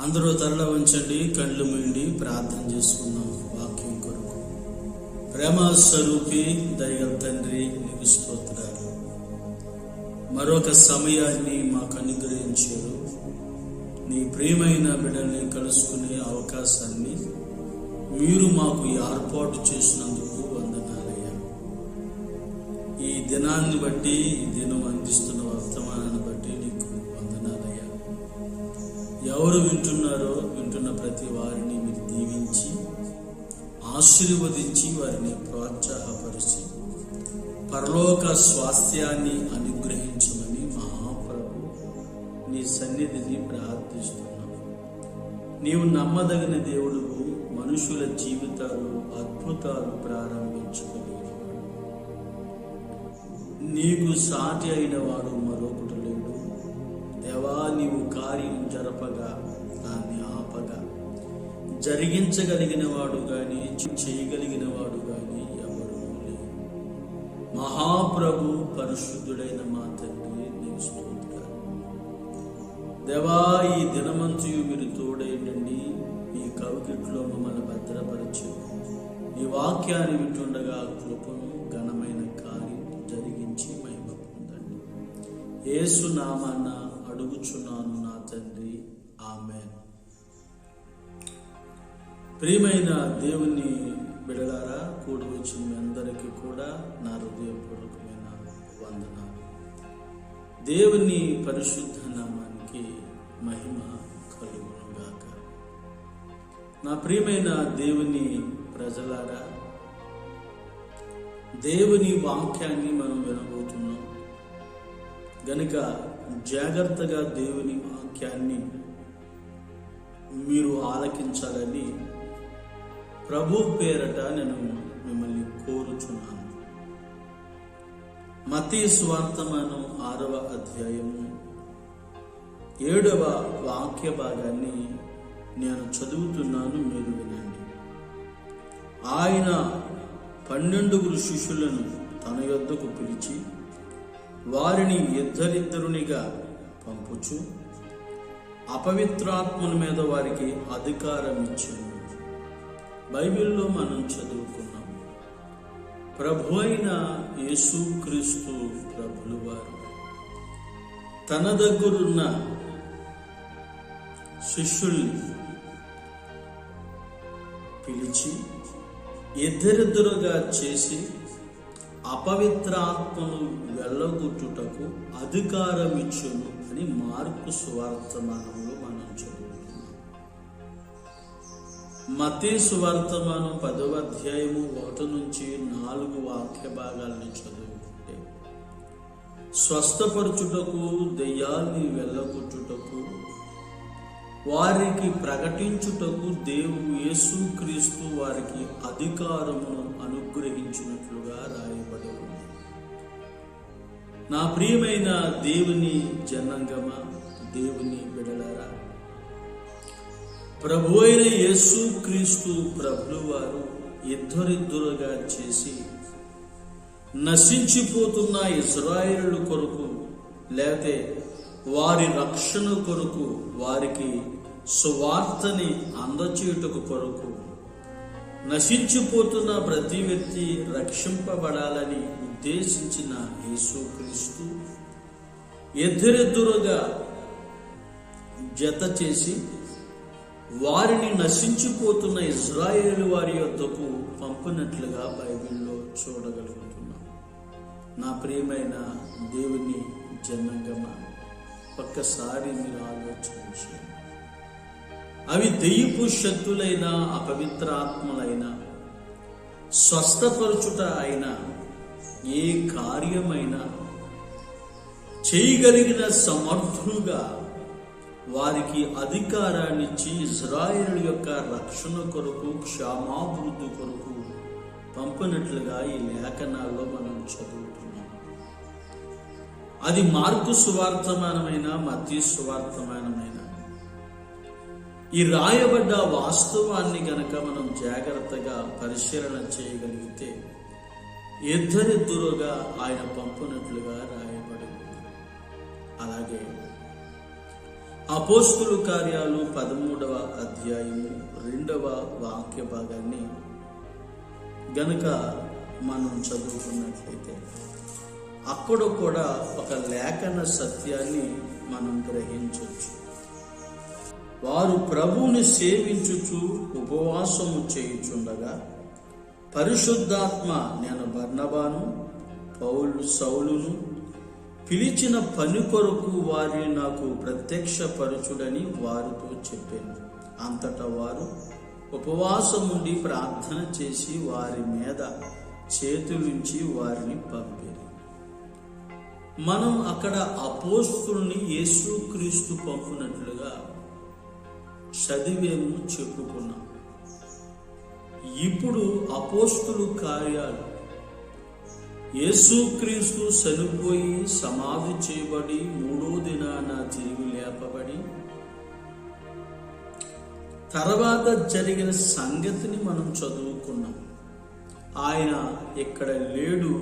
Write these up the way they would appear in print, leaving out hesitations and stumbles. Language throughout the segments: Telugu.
అందరూ తరల ఉంచండి, కళ్ళు మూయండి, ప్రార్థన చేసుకుందాం. వాక్యం కొరకు. ప్రేమ స్వరూపి దయగల తండ్రి, నీకు స్తోత్రాలు. మరొక సమయాన్ని మాకు అనుగ్రహించారు. నీ ప్రియమైన బిడ్డల్ని కలుసుకునే అవకాశాన్ని మీరు మాకు ఏర్పాటు చేసినందుకు వందనాలయ్యా. ఈ దినాన్ని బట్టి, ఈ దినం అందిస్తున్న వర్తమానాన్ని బట్టి నీకు వందనాలయ్యా. ఎవరు వింటున్నారో వింటున్న ప్రతి వారిని మీరు దీవించి ఆశీర్వదించి వారిని ప్రోత్సాహపరిచి పరలోక స్వాస్థ్యాన్ని అనుగ్రహించమని మహాప్రభు నీ సన్నిధిని ప్రార్థిస్తున్నాను. నీవు నమ్మదగిన దేవుడువు, మనుషుల జీవితాలు అద్భుతాలు ప్రారంభించగలిగినవాడు. నీకు సాటి అయిన వాడు మరొకటి లేడు. దేవా, నీవు కార్యం జరపగా దాన్ని ఆపగా జరిగించగలిగిన వాడు గాని చేయగలిగిన వాడు గాని ఎవరు లేరు. మహాప్రభు పరిశుద్ధుడైన మా తండ్రి, నీకు స్తోత్రాలు. దేవా, ఈ దినమంతయు మీరు తోడైండండి. మీ కవికిట్లో మమ్మల్ని భద్రపరిచి ఈ వాక్యాన్ని వింటుండగా కృపను ఘనమైన కార్యం జరిగించి మహిమ పొందండి. యేసు నామాన అడుగుచున్నాను నా తండ్రి, ఆమేన్. ప్రియమైన దేవుని బిడలారా, కూడి వచ్చిన మీ అందరికీ కూడా నా హృదయపూర్వకమైన వందనాలు. దేవుని పరిశుద్ధ నామానికి మహిమ కలుగునుగాక. నా ప్రియమైన దేవుని ప్రజలారా, దేవుని వాక్యాన్ని మనం వినబోతున్నాం గనుక జాగ్రత్తగా దేవుని వాక్యాన్ని మీరు ఆలకించాలని ప్రభు పేరట నేను మిమ్మల్ని కోరుచున్నాను. మత్తయి సువార్తమానం 6వ అధ్యాయము 7వ వాక్య భాగాన్ని నేను చదువుతున్నాను, మీరు వినండి. ఆయన 12 శిష్యులను తన యొద్దకు పిలిచి వారిని ఇద్దరిద్దరునిగా పంపుచు అపవిత్రాత్మల మీద వారికి అధికారం ఇచ్చాను. బైబిల్లో మనం చదువుకున్నాం, ప్రభు అయిన యేసుక్రీస్తు ప్రభులు వారు తన దగ్గరున్న శిష్యుల్ని పిలిచి ఇద్దరిద్దరుగా చేసి అపవిత్ర ఆత్మను వెళ్ళగొట్టుటకు అధికారం ఇచ్చును అని మార్కు సువార్తమానంలో మనం చదువుతున్నాం. మత్తయి సువార్తమానం 10వ అధ్యాయము 1 నుంచి 4 వాక్య భాగాలను చదువుకుంటే స్వస్థపరచుటకు, దెయ్యాల్ని వెళ్ళగొట్టుటకు, వారికి ప్రకటించుటకు దేవుడు యేసుక్రీస్తు వారికి అధికారమును అనుగ్రహించినట్లుగా రాయబడి ఉంది. నా ప్రియమైన దేవుని జనాంగమా, దేవుని బిడలారా, ప్రభు అయిన యేసుక్రీస్తు ప్రభులు వారు ఇద్దరిద్దరుగా చేసి నశించిపోతున్న ఇశ్రాయేలు కొరకు, లేకపోతే వారి రక్షణ కొరకు, వారికి సువార్తని అందచేయుటకు కొరకు, నశించిపోతున్న ప్రతి వ్యక్తి రక్షింపబడాలని ఉద్దేశించిన యేసుక్రీస్తు ఇద్దరిద్దరుగా జత చేసి వారిని నశించిపోతున్న ఇశ్రాయేలు వారి యొద్దకు పంపినట్లుగా బైబిల్లో చూడగలుగుతున్నాం. నా ప్రియమైన దేవుని జనాంగమా, ఒక్కసారి మీరు ఆలోచించండి. అవి దెయ్యపు శక్తులైన, అపవిత్ర ఆత్మలైన, స్వస్థపరచుట అయినా, ఏ కార్యమైనా చేయగలిగిన సమర్థులుగా వారికి అధికారాన్నిచ్చి ఇశ్రాయేలు యొక్క రక్షణ కొరకు, క్షేమాభివృద్ధి కొరకు పంపినట్లుగా ఈ లేఖనాల్లో మనం చదువుతున్నాం. అది మార్కు సువార్తమానమైన, మత్తయి సువార్తమానమైన ఈ రాయబడ్డ వాస్తవాన్ని గనక మనం జాగ్రత్తగా పరిశీలన చేయగలిగితే ఇద్దరిద్దరుగా ఆయన పంపినట్లుగా రాయబడి. అలాగే అపోస్తుల కార్యాలు 13వ అధ్యాయము 2వ వాక్య భాగాన్ని గనుక మనం చదువుకున్నట్లయితే అక్కడ కూడా ఒక లేఖన సత్యాన్ని మనం గ్రహించవచ్చు. వారు ప్రభువుని సేవించుచు ఉపవాసము చేయుచుండగా పరిశుద్ధాత్మ నేను బర్నబాను సౌలును పిలిచిన పని కొరకు వారిని నాకు ప్రత్యక్షపరచుడని వారితో చెప్పాను. అంతటా వారు ఉపవాసం ఉండి ప్రార్థన చేసి వారి మీద చేతులుంచి వారిని పంపారు. మనం అక్కడ అపోస్తుల్ని యేసుక్రీస్తు పంపినట్లుగా చదివేము, చెప్పుకున్నాం. ఇప్పుడు అపోస్తుల కార్యాలు యేసుక్రీస్తు చనిపోయి సమాధి చేయబడి 3వ దినాన తిరిగి లేపబడి తర్వాత జరిగిన సంగతిని మనం చదువుకున్నాం. ఆయన ఇక్కడ లేడు,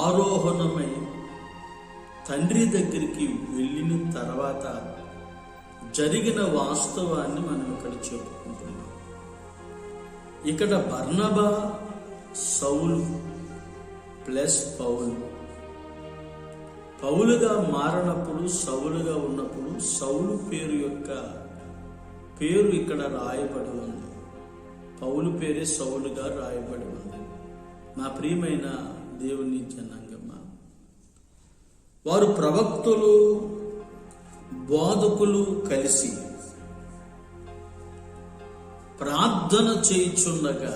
ఆరోహణమై తండ్రి దగ్గరికి వెళ్ళిన తర్వాత జరిగిన వాస్తవాన్ని మనం ఇక్కడ చెప్పుకుంటున్నాం. ఇక్కడ బర్నబా సౌలు ప్లస్ పౌలుగా మారినప్పుడు, సౌలుగా ఉన్నప్పుడు సౌలు పేరు ఇక్కడ రాయబడి ఉంది. పౌలు పేరే సౌలుగా రాయబడి ఉంది. నా ప్రియమైన దేవుని జనాంగమ్మ, వారు ప్రవక్తలు బోధకులు కలిసి ప్రార్థన చేయుచుండగా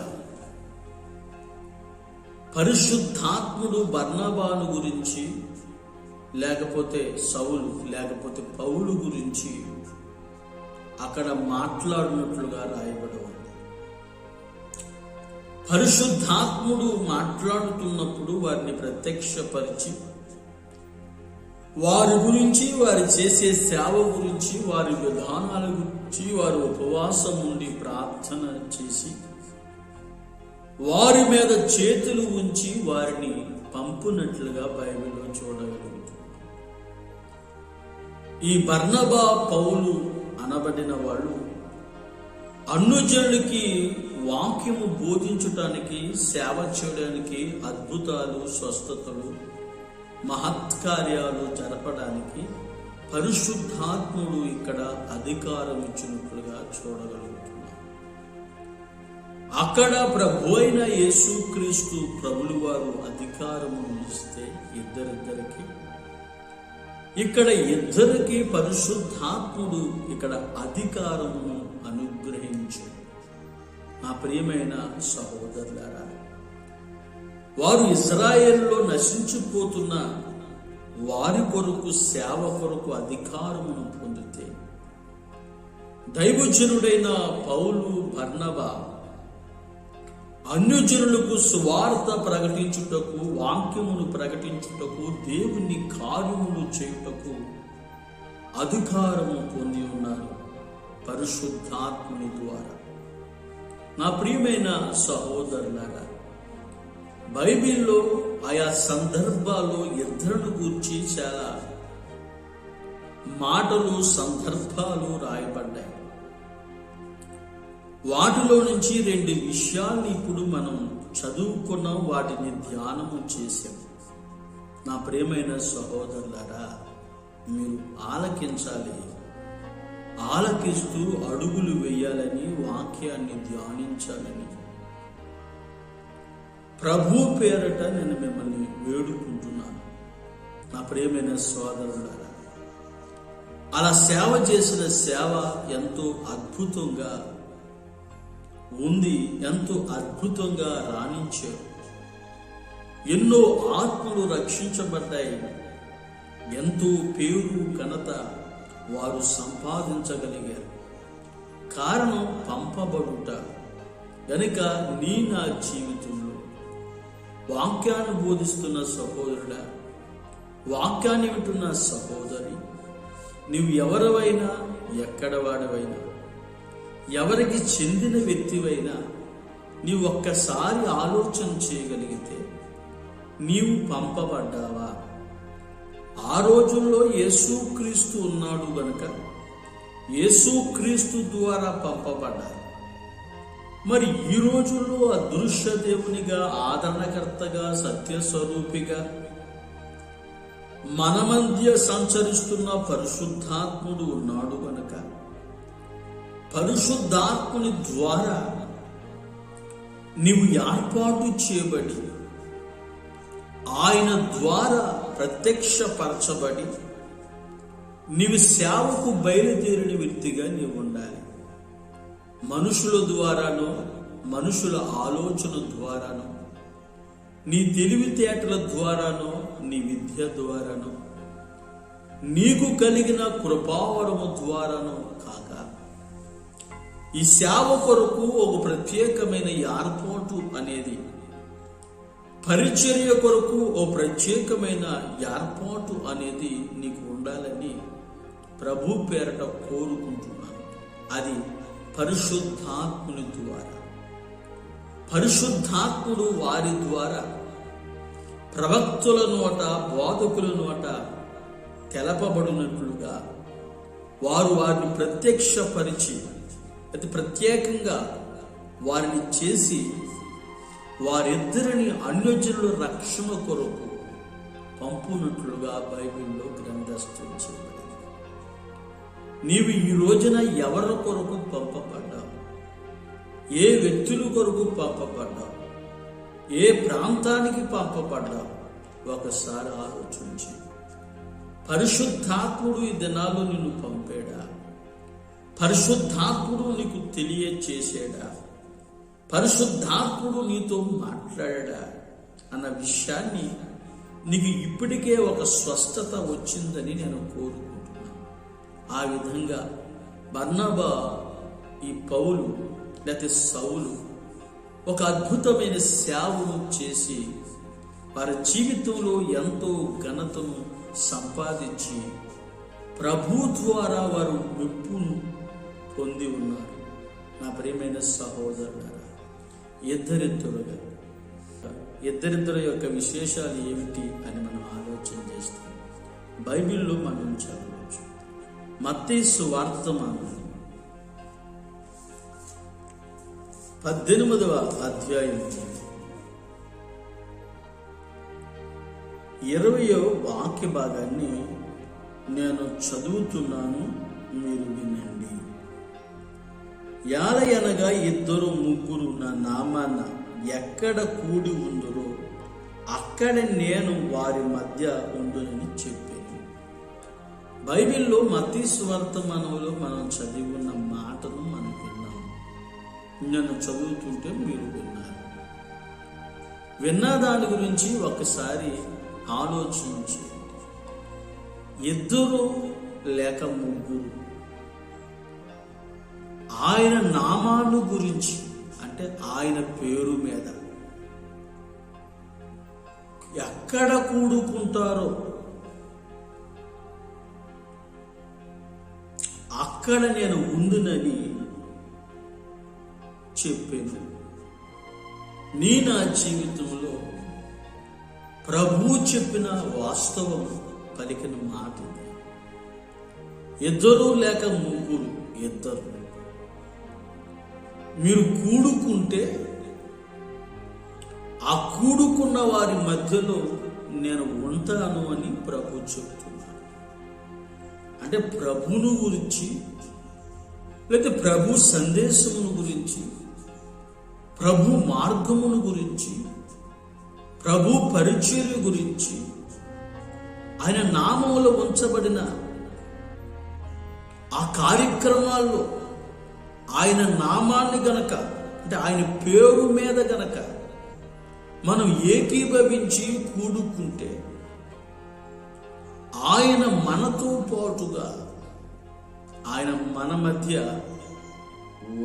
పరిశుద్ధాత్ముడు బర్నబాను గురించి లేకపోతే సౌలు లేకపోతే పౌలు గురించి అక్కడ మాట్లాడినట్లుగా రాయబడి ఉంది. పరిశుద్ధాత్ముడు మాట్లాడుతున్నప్పుడు వారిని ప్రత్యక్షపరిచి వారి గురించి, వారి చేసే సేవ గురించి, వారి విధానాల గురించి, వారి ఉపవాసం ఉండి ప్రార్థన చేసి వారి మీద చేతులు ఉంచి వారిని పంపునట్లుగా బైబిల్లో చూడగలుగుతాం. ఈ బర్నబా పౌలు అనబడిన వాళ్ళు అన్యజనులకి వాక్యము బోధించడానికి, సేవ చేయడానికి, అద్భుతాలు, స్వస్థతలు, మహత్కార్యాలు జరపడానికి పరిశుద్ధాత్ముడు ఇక్కడ అధికారం ఇచ్చినట్లుగా చూడగలుగుతున్నాం. అక్కడ ప్రభు అయిన యేసుక్రీస్తు ప్రభులు వారు అధికారమును ఇస్తే ఇద్దరికి, ఇక్కడ ఇద్దరికి పరిశుద్ధాత్ముడు ఇక్కడ అధికారమును అనుగ్రహించాడు. నా ప్రియమైన సహోదరులారా, వారు ఇజ్రాయేల్లో నశించిపోతున్న వారి కొరకు, సేవ కొరకు అధికారమును పొందితే దైవజనుడైన పౌలు బర్నబా అన్యజనులకు సువార్త ప్రకటించుటకు, వాక్యమును ప్రకటించుటకు, దేవుని కార్యములు చేయుటకు అధికారము పొంది ఉన్నారు పరిశుద్ధాత్ముని ద్వారా. నా ప్రియమైన సహోదరులారా, బైబిల్లో ఆయా సందర్భాల్లో ఇద్దరిని గూర్చి చాలా మాటలు, సందర్భాలు రాయబడ్డాయి. వాటిలో నుంచి 2 విషయాల్ని ఇప్పుడు మనం చదువుకున్నాం, వాటిని ధ్యానము చేశాం. నా ప్రియమైన సహోదరులారా, మీరు ఆలకించాలి. ఆలకిస్తూ అడుగులు వేయాలని, వాక్యాన్ని ధ్యానించాలని ప్రభు పేరట నేను మిమ్మల్ని వేడుకుంటున్నాను. నా ప్రియమైన సోదరులారా, అలా సేవ చేసిన సేవ ఎంతో అద్భుతంగా ఉంది, ఎంతో అద్భుతంగా రాణించారు. ఎన్నో ఆత్మలు రక్షించబడ్డాయి. ఎంతో పేరు, ఘనత వారు సంపాదించగలిగారు. కారణం పంపబడుట. గనుక నా జీవితంలో వాక్యాన్ని బోధిస్తున్న సహోదరుడా, వాక్యాన్ని వింటున్న సహోదరి, నువ్వు ఎవరివైనా, ఎక్కడ వాడివైనా, ఎవరికి చెందిన వ్యక్తివైనా, నీవు ఒక్కసారి ఆలోచన చేయగలిగితే నీవు పంపబడ్డావా? ఆ రోజుల్లో యేసుక్రీస్తు ఉన్నాడు గనుక యేసుక్రీస్తు ద్వారా పంపబడ్డారు. మరి ఈ రోజుల్లో అదృశ్య దేవునిగా, ఆదరణకర్తగా, సత్యస్వరూపిగా మన మధ్య సంచరిస్తున్న పరిశుద్ధాత్ముడు ఉన్నాడు గనుక పరిశుద్ధాత్ముని ద్వారా నీవు ఏర్పాటు చేయబడి ఆయన ద్వారా ప్రత్యక్షపరచబడి నీవు సేవకు బయలుదేరిన వ్యక్తిగా నీవు ఉండాలి. మనుషుల ద్వారానో, మనుషుల ఆలోచన ద్వారానో, నీ తెలివితేటల ద్వారానో, నీ విద్య ద్వారానో, నీకు కలిగిన కృపావరము ద్వారానో కాక ఈ సేవ కొరకు ఒక ప్రత్యేకమైన ఏర్పాటు అనేది, పరిచర్య కొరకు ఓ ప్రత్యేకమైన ఏర్పాటు అనేది నీకు ఉండాలని ప్రభు పేరట కోరుకుంటున్నాను. అది పరిశుద్ధాత్ముని ద్వారా. పరిశుద్ధాత్ముడు వారి ద్వారా ప్రవక్తుల నోట, బోధకుల నోట తెలపబడినట్లుగా వారు వారిని ప్రత్యక్షపరిచి అతి ప్రత్యేకంగా వారిని చేసి వారిద్దరిని అన్యజనుల రక్షణ కొరకు పంపునట్లుగా బైబిల్లో గ్రంథస్థం చేయబడింది. నీవు ఈ రోజున ఎవరి కొరకు పంపబడ్డావు? ఏ వ్యక్తుల కొరకు పంపబడ్డావు? ఏ ప్రాంతానికి పంపబడ్డావు? ఒకసారి ఆలోచించి. పరిశుద్ధాత్ముడు ఈ దినాల్లో నిన్ను పంపాడా? పరిశుద్ధాత్ముడు నీకు తెలియచేసాడా? పరిశుద్ధాత్ముడు నీతో మాట్లాడా అన్న విషయాన్ని నీకు ఇప్పటికే ఒక స్పష్టత వచ్చిందని నేను కోరుకుంటున్నాను. ఆ విధంగా బర్నబా, ఈ పౌలు లేకపోతే సౌలు ఒక అద్భుతమైన సేవను చేసి వారి జీవితంలో ఎంతో ఘనతను సంపాదించి ప్రభు ద్వారా వారు మెప్పును పొంది ఉన్నారు. నా ప్రియమైన సహోదరులారా, ఇద్దరిద్దరు యొక్క విశేషాలు ఏమిటి అని మనం ఆలోచన చేస్తాం. బైబిల్లో మనం చదవచ్చు. మత్తయి సువార్తమానం 18వ అధ్యాయం 20వ వాక్య భాగాన్ని నేను చదువుతున్నాను, మీరు వినండి. యాలయనగా 2-3 నా నామాన ఎక్కడ కూడి ఉందరో అక్కడ నేను వారి మధ్య ఉండునని చెప్పాను. బైబిల్లో మత్తయి సువార్తమానంలో మనం చదివి ఉన్న మాటను మనం విన్నాం. నేను చదువుతుంటే మీరు విన్నారు. విన్న దాని గురించి ఒకసారి ఆలోచించి, 2 లేక 3 ఆయన నామాను గురించి, అంటే ఆయన పేరు మీద ఎక్కడ కూడుకుంటారో అక్కడ నేను ఉండునని చెప్పాను. నా జీవితంలో ప్రభు చెప్పిన వాస్తవం పలికిన మాట. 2 లేక 3 మీరు కూడుకుంటే ఆ కూడుకున్న వారి మధ్యలో నేను ఉంటాను అని ప్రభు చెప్తున్నాను. అంటే ప్రభువును గురించి, లేకపోతే ప్రభు సందేశమును గురించి, ప్రభు మార్గమును గురించి, ప్రభు పరిచర్య గురించి, ఆయన నామములో ఉంచబడిన ఆ కార్యక్రమాల్లో ఆయన నామాన్ని గనక, అంటే ఆయన పేరు మీద గనక మనం ఏకీభవించి కూడుకుంటే ఆయన మనతో పాటుగా ఆయన మన మధ్య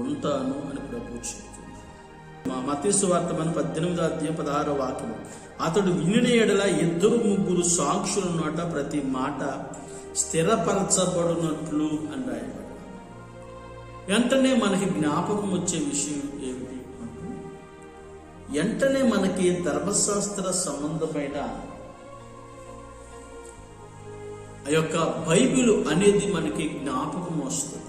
ఉంటాను అని ప్రభు చెప్తున్నారు. మత్తయి సువార్తమానం 18వ అధ్యాయం 16వ వాక్యం. అతడు వినిన ఎడల 2-3 సాక్షుల నోట ప్రతి మాట స్థిరపరచబడినట్లు అని రాయబడింది. వెంటనే మనకి జ్ఞాపకం వచ్చే విషయం ఏమిటి? వెంటనే మనకి ధర్మశాస్త్ర సంబంధమైన యొక్క బైబిల్ అనేది మనకి జ్ఞాపకం వస్తుంది.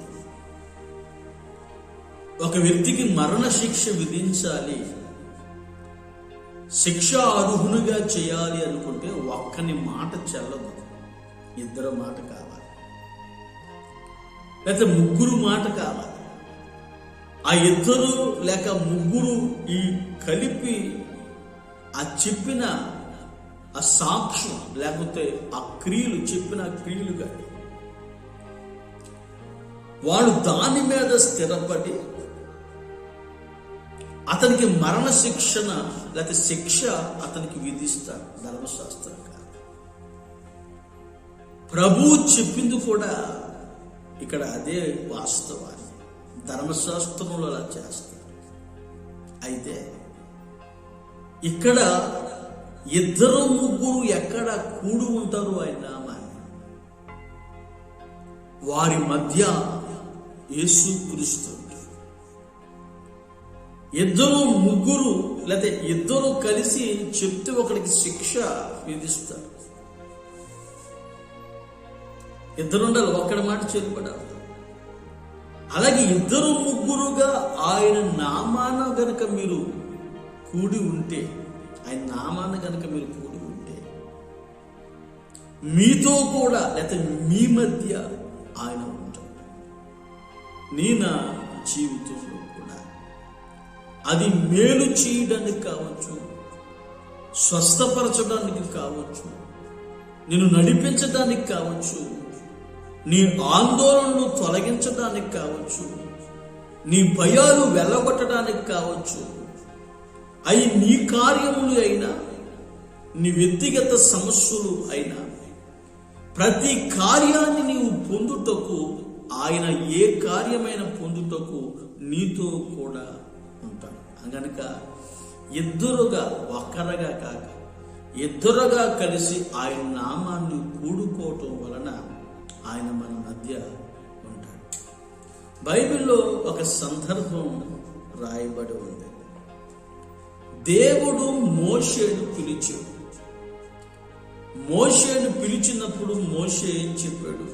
ఒక వ్యక్తికి మరణ శిక్ష విధించాలి, శిక్ష అర్హునిగా చేయాలి అనుకుంటే ఒక్కని మాట చెల్లదు, ఇద్దరు మాట కావాలి, లేకపోతే ముగ్గురు మాట కావాలి. ఆ ఇద్దరు లేక ముగ్గురు ఈ కలిపి ఆ చెప్పిన ఆ సాక్ష్యం లేకపోతే ఆ క్రియలు, చెప్పిన క్రియలు కానీ వాళ్ళు దాని మీద స్థిరపడి అతనికి మరణ శిక్షణ లేకపోతే శిక్ష అతనికి విధిస్తారు ధర్మశాస్త్రం. ప్రభువు చెప్పింది కూడా ఇక్కడ అదే వాస్తవాన్ని ధర్మశాస్త్రంలో అలా చేస్తారు. అయితే ఇక్కడ ఇద్దరు ముగ్గురు ఎక్కడ కూడి ఉంటారు ఆయన నామాన్ని, వారి మధ్య యేసుక్రీస్తు. ఇద్దరు ముగ్గురు లేకపోతే ఇద్దరు కలిసి చెప్తే ఒకరికి శిక్ష విధిస్తారు. ఇద్దరు ఉండాలి, ఒక్కడి మాట చెల్లుపడాలి. అలాగే ఇద్దరు ముగ్గురుగా ఆయన నామాన గనక మీరు కూడి ఉంటే, ఆయన నామాన గనక మీరు కూడి ఉంటే మీతో కూడా లేకపోతే మీ మధ్య ఆయన ఉంటాడు. నీ నా జీవితంలో కూడా అది మేలు చేయడానికి కావచ్చు, స్వస్థపరచడానికి కావచ్చు, నిన్ను నడిపించడానికి కావచ్చు, నీ ఆందోళనను తొలగించడానికి కావచ్చు, నీ భయాలు వెళ్ళగొట్టడానికి కావచ్చు, అవి నీ కార్యములు అయినా నీ వ్యక్తిగత సమస్యలు అయినా ప్రతి కార్యాన్ని నీవు పొందుటకు ఆయన ఏ కార్యమైన పొందుటకు నీతో కూడా ఉంటాడు. కనుక ఇద్దరుగా ఒక్కరగా కాక ఇద్దరుగా కలిసి ఆయన నామాన్ని కూడుకోవటం వలన ఆయన మన మధ్య ఉంటాడు. బైబిల్లో ఒక సందర్భం రాయబడి ఉంది. దేవుడు మోషేను పిలిచాడు. మోషేను పిలిచినప్పుడు మోషే ఏం చెప్పాడు?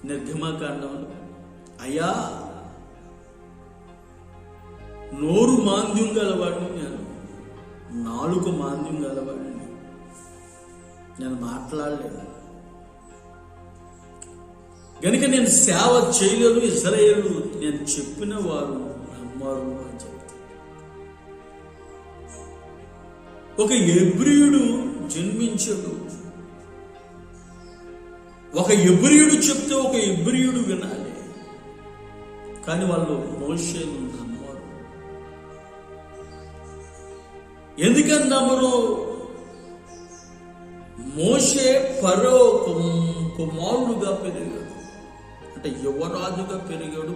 నిర్గమకాండంలో, అయ్యా నోరు మాంద్యం గలవాడిని నేను, నాలుక మాంద్యం గలవాడిని, నేను మాట్లాడలేను గనుక నేను సేవ చేయలేను, ఇశ్రాయేలు నేను చెప్పిన వారు నమ్మరు అని చెప్తాడు. ఒక ఎబ్రీయుడు జన్మించాడు. ఒక ఎబ్రీయుడు చెప్తే ఒక ఎబ్రీయుడు వినాలి, కానీ వాళ్ళు మోషేను నమ్మరు. ఎందుకని నమ్మరు? మోషే ఫరో కుమారుడుగా పెరిగాడు, అంటే యువరాజుగా పెరిగాడు,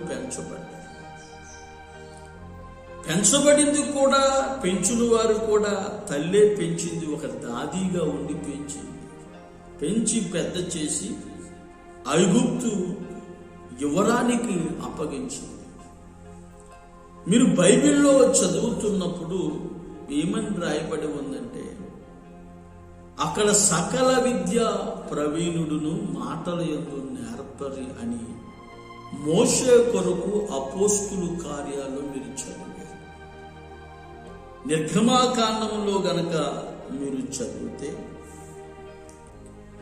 పెంచబడింది కూడా, పెంచిన వారు కూడా తల్లే పెంచింది, ఒక దాదీగా ఉండి పెంచి పెద్ద చేసి ఐగుప్తు యువరానికి అప్పగించింది. మీరు బైబిల్లో చదువుతున్నప్పుడు ఏమని రాయబడి ఉందంటే, అక్కడ సకల విద్య ప్రవీణుడును మాటల యందు నేర్పరి అని మోషే కొరకు అపోస్తుల కార్యాలు మీరు చదివారు. నిర్గమాకాండంలో గనక మీరు చదివితే,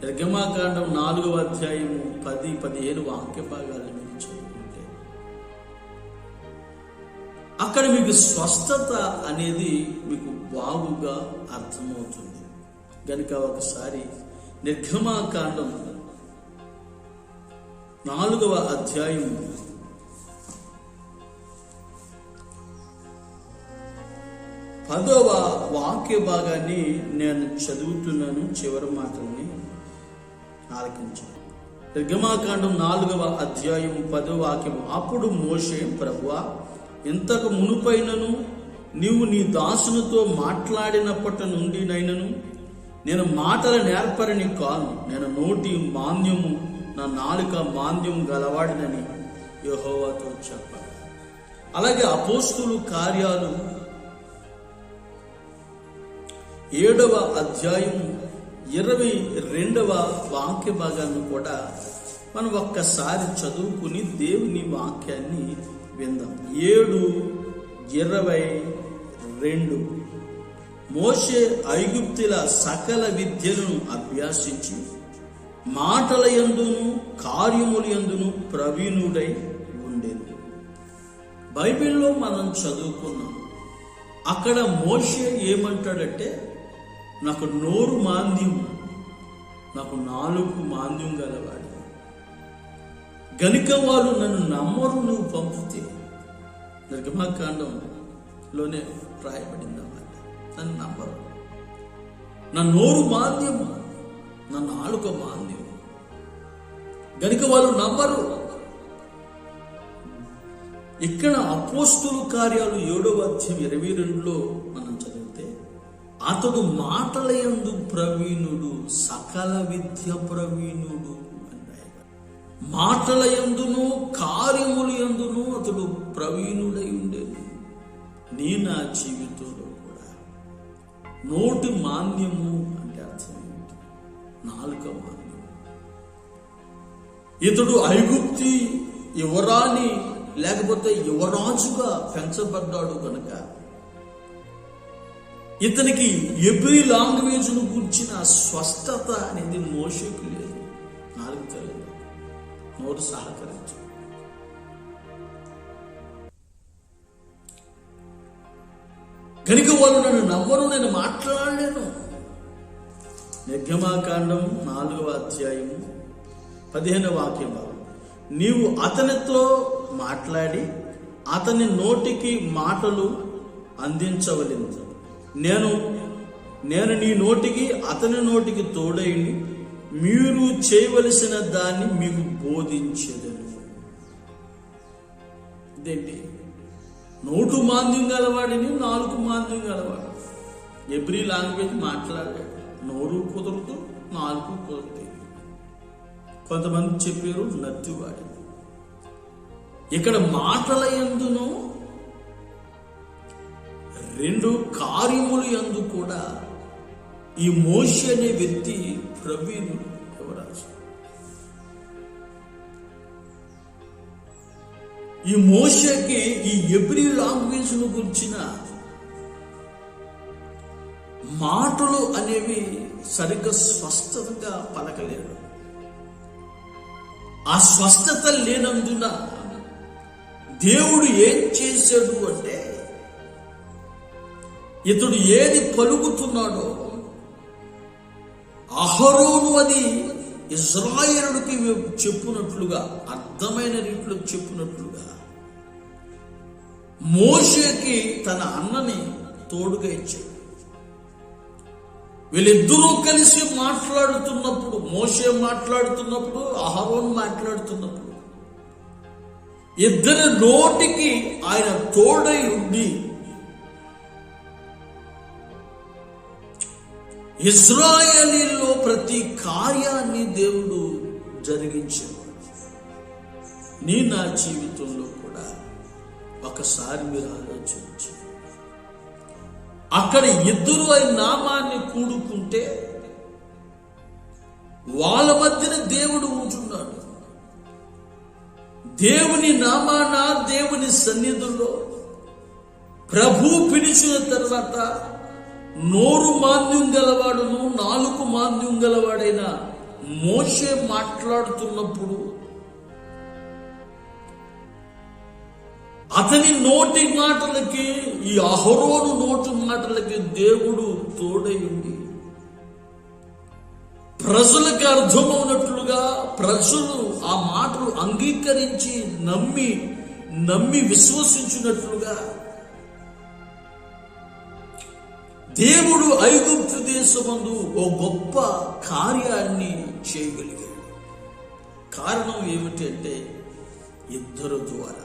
నిర్గమాకాండం 4వ అధ్యాయము 10-15 వాక్య భాగాలు మీరు చదువుకుంటే అక్కడ మీకు స్వస్థత అనేది మీకు బాగుగా అర్థమవుతుంది. గనుక ఒకసారి నిర్గమాకాండం 4వ అధ్యాయం 10వ వాక్య భాగాన్ని నేను చదువుతున్నాను, చివరి మాటల్ని ఆలకించాను. నిర్గమాకాండం 4వ అధ్యాయం 10వ వాక్యం. అప్పుడు మోషే, ప్రభువా, ఇంతకు మునుపైనను నీవు నీ దాసునితో మాట్లాడినప్పటి నుండి నైనను నేను మాటల నేర్పరిని కాను, నేను నోటి మాంద్యము, నా నాలుక మాంద్యం గలవాడినని యెహోవాతో చెప్పాలి. అలాగే అపోస్తుల కార్యాలు 7వ అధ్యాయం 22వ వాక్య భాగాన్ని కూడా మనం ఒక్కసారి చదువుకుని దేవుని వాక్యాన్ని విందాం. 7:22 మోషే ఐగుప్తుల సకల విద్యలను అభ్యాసించి మాటల యందును కార్యముల యందును ప్రవీణుడై ఉండేది. బైబిల్లో మనం చదువుకున్నాం. అక్కడ మోషే ఏమంటాడంటే, నాకు నోరు మాంద్యం, నాకు నాలుగు మాంద్యం గలవాడు గనుక వాళ్ళు నన్ను నమ్మరు, నువ్వు పంపితే. నిర్గమాకాండంలోనే రాయబడింది అన్నమాట. నన్ను నమ్మరు, నా నోరు మాంద్యము, నా నాలుక మాంద్యం గనుక వాళ్ళు నమ్మరు. ఇక్కడ అపోస్తుల కార్యాలు 7వ అధ్యాయం 22లో మనం చదివితే, అతడు మాటల యందు ప్రవీణుడు, సకల విద్య ప్రవీణుడు అని రాయబడి. మాటల యందును కార్యముల యందును అతడు ప్రవీణుడై ఉండేది. నా జీవితంలో కూడా నోటి మాంద్యము అంటే అర్థం ఏంటి? నాలుక మాంద్యం. ఇతడు ఐగుప్తి యువరాణి లేకపోతే యువరాజుగా పెంచబడ్డాడు కనుక ఇతనికి ఎబ్రీ లాంగ్వేజ్ను గురించిన స్పష్టత అనేది మోషేకు లేదు. నాలుగు తెలియదు, నోరు సహకరించు. కనుక వాళ్ళు నన్ను నమ్మరు, నేను మాట్లాడలేను. నిర్గమాకాండం 4వ అధ్యాయం 15వ వాక్యం, నీవు అతనితో మాట్లాడి అతని నోటికి మాటలు అందించవలెను. నేను నీ నోటికి అతని నోటికి తోడైండి మీరు చేయవలసిన దాన్ని మీకు బోధించెదను. ఇదేంటి? నోటు మాంద్యం గలవాడిని, నాలుగు మాంద్యం గలవాడు. ఎబ్రీ లాంగ్వేజ్ మాట్లాడాడు. నోరు కుదరదు, నాలుగు కుదరదు. కొంతమంది చెప్పారు నత్తివాడి. ఇక్కడ మాటల యందును 2 కార్యముల యందు కూడా ఈ మోషే అనే వ్యక్తి ప్రవీణుడు. యువరాజు ఈ మోషేకి ఈ ఎబ్రీ లాంగ్వేజ్ ను గురించిన మాటలు అనేవి సరిగ్గా స్పష్టంగా పలకలేడు. ఆ స్పష్టత లేనందున దేవుడు ఏం చేశాడు అంటే, ఇతడు ఏది పలుకుతున్నాడో అహరోను అది ఇశ్రాయేలుడికి చెప్పునట్లుగా, అర్థమైన రీతిలో చెప్పినట్లుగా మోషేకి తన అన్నని తోడుగా ఇచ్చాడు. వీళ్ళిద్దరూ కలిసి మాట్లాడుతున్నప్పుడు, మోషే మాట్లాడుతున్నప్పుడు, అహరోను మాట్లాడుతున్నప్పుడు, ఇద్దరి నోటికి ఆయన తోడై ఉండి ఇశ్రాయేలీలో ప్రతి కార్యాన్ని దేవుడు జరిగించేవాడు. నా జీవితంలో కూడా ఒకసారి మీరు ఆలోచించి, అక్కడ ఇద్దరు ఆయన నామాన్ని కూడుకుంటే వాళ్ళ మధ్యన దేవుడు ఉంటున్నాడు. దేవుని నామాన, దేవుని సన్నిధిలో ప్రభు పిలిచిన తర్వాత నోరు మాంద్యం గలవాడును నాలుగు మాంద్యం గలవాడైన మోషే మాట్లాడుతున్నప్పుడు అతని నోటి మాటలకి, ఈ అహరోను నోటి మాటలకి దేవుడు తోడై ఉండి ప్రజలకు అర్థమవునట్లుగా, ప్రజలు ఆ మాటలు అంగీకరించి నమ్మి విశ్వసించినట్లుగా దేవుడు ఐగుప్తు దేశమందు ఓ గొప్ప కార్యాన్ని చేయగలిగాడు. కారణం ఏమిటంటే ఇద్దరు ద్వారా.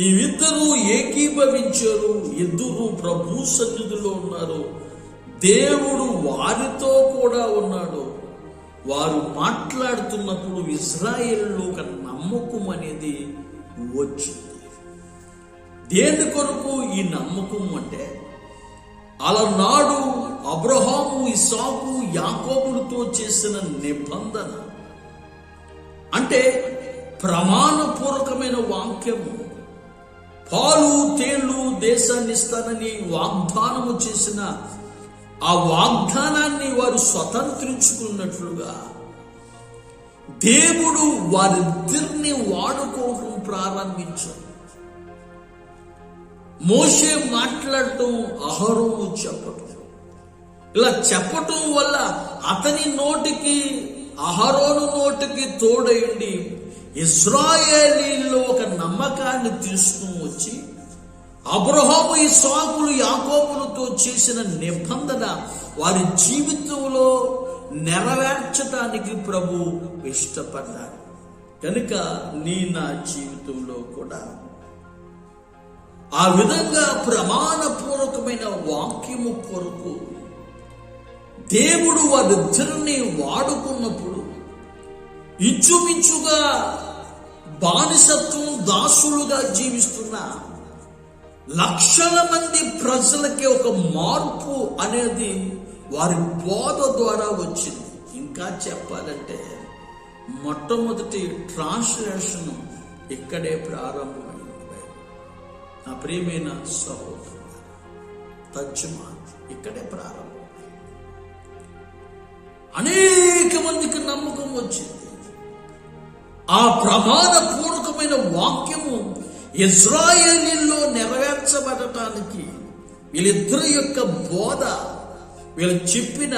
ఈ ఇద్దరు ఏకీభవించారు. ఇద్దరు ప్రభు సన్నిధిలో ఉన్నారు. దేవుడు వారితో కూడా ఉన్నాడు. వారు మాట్లాడుతున్నప్పుడు ఇశ్రాయేలులో ఒక నమ్మకం అనేది వచ్చింది. దేని కొరకు ఈ నమ్మకం అంటే, అలనాడు అబ్రహాము, ఇస్సాకు, యాకోబులతో చేసిన నిబంధన అంటే ప్రమాణపూర్వకమైన వాక్యము. పాలు తేళ్లు దేశాన్ని ఇస్తానని వాగ్దానము చేసిన ఆ వాగ్దానాన్ని వారు స్వతంత్రించుకున్నట్లుగా దేవుడు వారిద్దరిని వాడుకోవడం ప్రారంభించాడు. మోషే మాట్లాడటం, అహరోను చెప్పటం, ఇలా చెప్పటం వల్ల అతని నోటికి అహరోను నోటికి తోడైండి ఇశ్రాయేలీల్లో ఒక నమ్మకాన్ని తీసుకుని వచ్చి అబ్రహాము, ఇస్సాకులు, యాకోబులతో చేసిన నిబంధన వారి జీవితంలో నెరవేర్చడానికి ప్రభు ఇష్టపడ్డాడు. కనుక నా జీవితంలో కూడా ఆ విధంగా ప్రమాణపూర్వకమైన వాక్యము కొరకు దేవుడు వారిద్దరిని వాడుకున్నప్పుడు ఇంచుమించుగా బానిసత్వం దాసులుగా జీవిస్తున్న లక్షల మంది ప్రజలకి ఒక మార్పు అనేది వారి బోధ ద్వారా వచ్చింది. ఇంకా చెప్పాలంటే మొట్టమొదటి ట్రాన్స్లేషన్ ఇక్కడే ప్రారంభమైంది. నా ప్రియమైన సహోదరు, తర్జుమా ఇక్కడే ప్రారంభం. అనేక మందికి నమ్మకం వచ్చింది. ఆ ప్రమాణపూర్వకమైన వాక్యము ఇశ్రాయేలీల్లో నెరవేర్చబడటానికి వీళ్ళిద్దరి యొక్క బోధ, వీళ్ళు చెప్పిన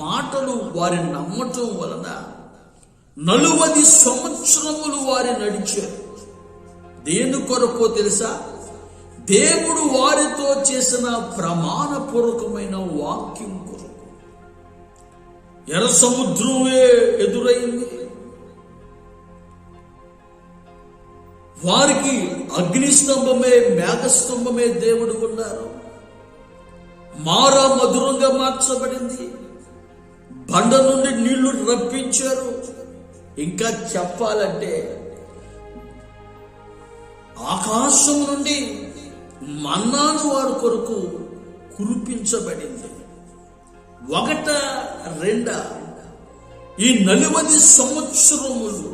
మాటలు వారి నమ్మటం వలన 40 సంవత్సరములు వారి నడిచారు. దేని కొరకు తెలుసా? దేవుడు వారితో చేసిన ప్రమాణపూర్వకమైన వాక్యం కొరకు. ఎర్ర సముద్రమే ఎదురైంది. వారికి అగ్నిస్తంభమే, మేఘస్తంభమే దేవుడు ఉన్నారు. మారా మధురంగా మార్చబడింది. బండ నుండి నీళ్లు రప్పించారు. ఇంకా చెప్పాలంటే ఆకాశం నుండి మన్నాను వారి కొరకు కురిపించబడింది. 1, 2 ఈ 40 సంవత్సరములు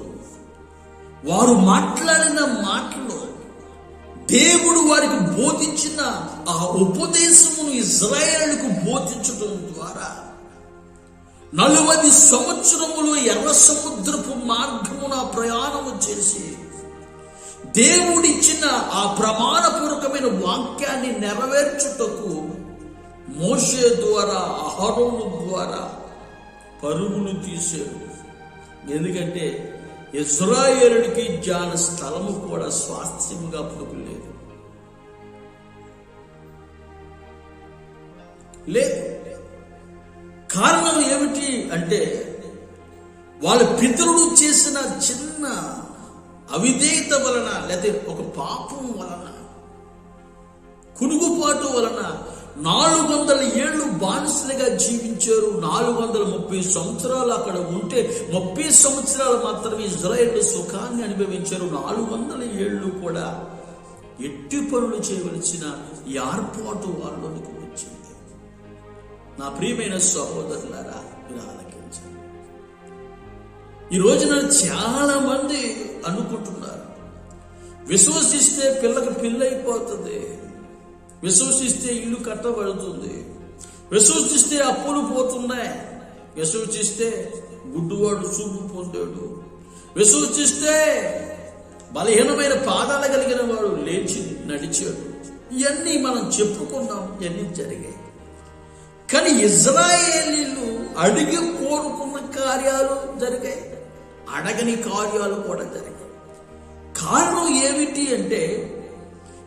వారు మాట్లాడిన మాటలు, దేవుడు వారికి బోధించిన ఆ ఉపదేశమును ఇశ్రాయేలుకు బోధించడం ద్వారా 40 సంవత్సరములు ఎర్ర సముద్రపు మార్గమున ప్రయాణము చేసి దేవుడిచ్చిన ఆ ప్రమాణపూర్వకమైన వాక్యాన్ని నెరవేర్చుటకు మోషే ద్వారా, అహరోను ద్వారా పరుగులు తీశారు. ఎందుకంటే ఇశ్రాయేలుడికి జాన స్థలము కూడా స్వాస్థ్యముగా పురుగులేదు. లేదు. కారణం ఏమిటి అంటే వాళ్ళ పితరులు చేసిన చిన్న అవిధేయత వలన, లేకపోతే ఒక పాపం వలన, కునుగుపాటు వలన 400 ఏళ్ళు బానిసలుగా జీవించారు. 430 సంవత్సరాలు అక్కడ ఉంటే 30 సంవత్సరాలు మాత్రమే ఇశ్రాయేలు సుఖాన్ని అనుభవించారు. 400 ఏళ్ళు కూడా ఎట్టి పనులు చేయవలసిన ఏర్పాటు వాళ్ళకి వచ్చింది. నా ప్రియమైన సహోదరులారా, మీరు ఆలకించండి. ఈ రోజున చాలా మంది అనుకుంటున్నారు, విశ్వసిస్తే పిల్లకి పెళ్ళైపోతుంది, విశ్వసిస్తే ఇల్లు కట్టబడుతుంది, విశ్వసిస్తే అప్పులు పోతున్నాయి, విశ్వసిస్తే గుడ్డువాడు చూపు పొందాడు, విశ్వసిస్తే బలహీనమైన పాదాలు కలిగిన వాడు లేచి నడిచాడు. ఇవన్నీ మనం చెప్పుకున్నాం, ఇవన్నీ జరిగాయి. కానీ ఇశ్రాయేలీలు అడిగి కోరుకున్న కార్యాలు జరిగాయి, అడగని కార్యాలు కూడా జరిగాయి. కారణం ఏమిటి అంటే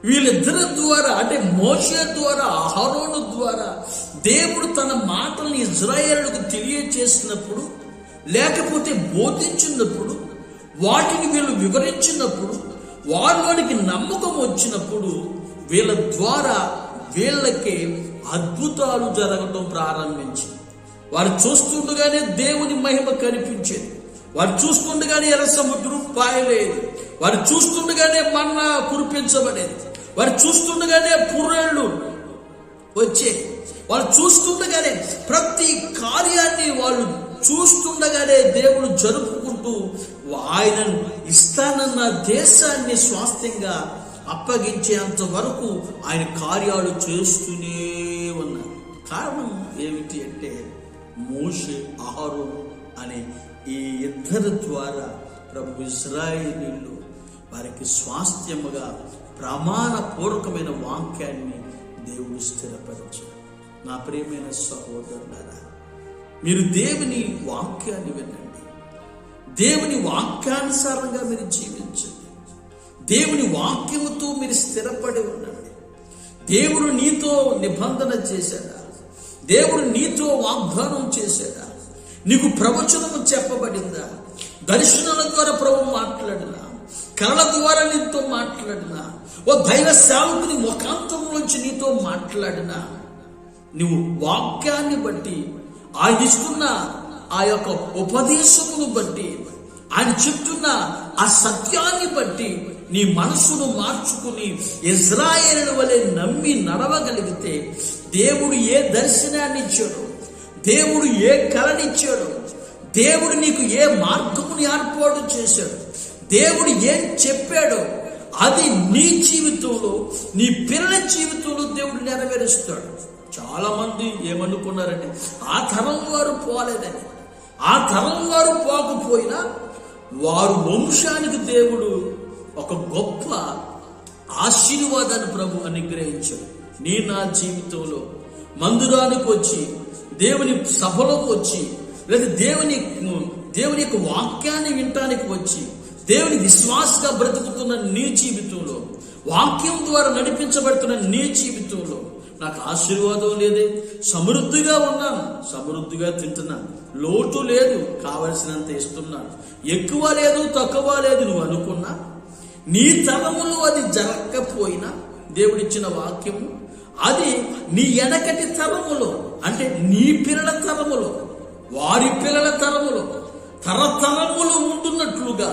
వీళ్ళిద్దరి ద్వారా, అంటే మోషే ద్వారా, అహరోను ద్వారా దేవుడు తన మాటల్ని ఇశ్రాయేలుకు తెలియచేసినప్పుడు, లేకపోతే బోధించినప్పుడు, వాటిని వీళ్ళు వివరించినప్పుడు, వారిలోనికి నమ్మకం వచ్చినప్పుడు వీళ్ళ ద్వారా వీళ్ళకి అద్భుతాలు జరగడం ప్రారంభించింది. వారు చూస్తుండగానే దేవుని మహిమ కనిపించేది. వారు చూస్తుండగానే ఎర్ర సముద్రం పాయలేదు. వారు చూస్తుండగానే మన్నా కురిపించబడేది. వారు చూస్తుండగానే పుర్రెళ్ళు వచ్చే. వాళ్ళు చూస్తుండగానే, ప్రతి కార్యాన్ని వాళ్ళు చూస్తుండగానే దేవుడు జరుపుకుంటూ ఆయనను ఇస్తానన్న దేశాన్ని స్వాస్థ్యంగా అప్పగించేంత వరకు ఆయన కార్యాలు చేస్తూనే ఉన్నారు. కారణం ఏమిటి అంటే మోషే, అహరోను అనే ఈ ఇద్దరి ద్వారా ప్రభు ఇశ్రాయేలీయులు వారికి స్వాస్థ్యముగా ప్రమాణపూర్వకమైన వాక్యాన్ని దేవుడు స్థిరపరిచాడు. నా ప్రియమైన సహోదరులారా, మీరు దేవుని వాక్యాన్ని వినండి. దేవుని వాక్యానుసారంగా మీరు జీవించండి. దేవుని వాక్యముతో మీరు స్థిరపడి ఉండండి. దేవుడు నీతో నిబంధన చేశాడా? దేవుడు నీతో వాగ్దానం చేశాడా? నీకు ప్రవచనము చెప్పబడిందా? దర్శనాల ద్వారా ప్రభు మాట్లాడినా, కళల ద్వారా నీతో మాట్లాడినా, ఓ దైవ సేవకుని ముఖాంతంలోంచి నీతో మాట్లాడినా, నువ్వు వాక్యాన్ని బట్టి, ఆయన ఇస్తున్న ఆ యొక్క ఉపదేశమును బట్టి, ఆయన చెప్తున్న ఆ సత్యాన్ని బట్టి నీ మనసును మార్చుకుని ఇశ్రాయేలు వలె నమ్మి నడవగలిగితే, దేవుడు ఏ దర్శనాన్ని ఇచ్చాడో, దేవుడు ఏ కళనిచ్చాడో, దేవుడు నీకు ఏ మార్గముని ఏర్పాటు చేశాడు, దేవుడు ఏం చెప్పాడో అది నీ జీవితంలో, నీ పిల్లల జీవితంలో దేవుడు నెరవేరుస్తాడు. చాలా మంది ఏమనుకున్నారంటే, ఆ తరం వారు పోలేదని. ఆ తరం వారు పోకపోయినా వారు వంశానికి దేవుడు ఒక గొప్ప ఆశీర్వాదాన్ని ప్రభు అనుగ్రహించాడు. నా జీవితంలో మందిరానికి వచ్చి, దేవుని సభలోకి వచ్చి, లేదా దేవుని యొక్క వాక్యాన్ని వినటానికి వచ్చి, దేవుని విశ్వాసగా బ్రతుకుతున్న నీ జీవితంలో, వాక్యం ద్వారా నడిపించబడుతున్న నీ జీవితంలో నాకు ఆశీర్వాదం లేదే, సమృద్ధిగా ఉన్నాను, సమృద్ధిగా తింటున్నాను, లోటు లేదు, కావలసినంత ఇస్తున్నాను, ఎక్కువ లేదు తక్కువ లేదు నువ్వు అనుకున్నా, నీ తరములో అది జరగకపోయినా దేవుడిచ్చిన వాక్యము అది నీ వెనకటి తరములో, అంటే నీ పిల్లల తరములో, వారి పిల్లల తరములో, తరతరములు ఉంటున్నట్లుగా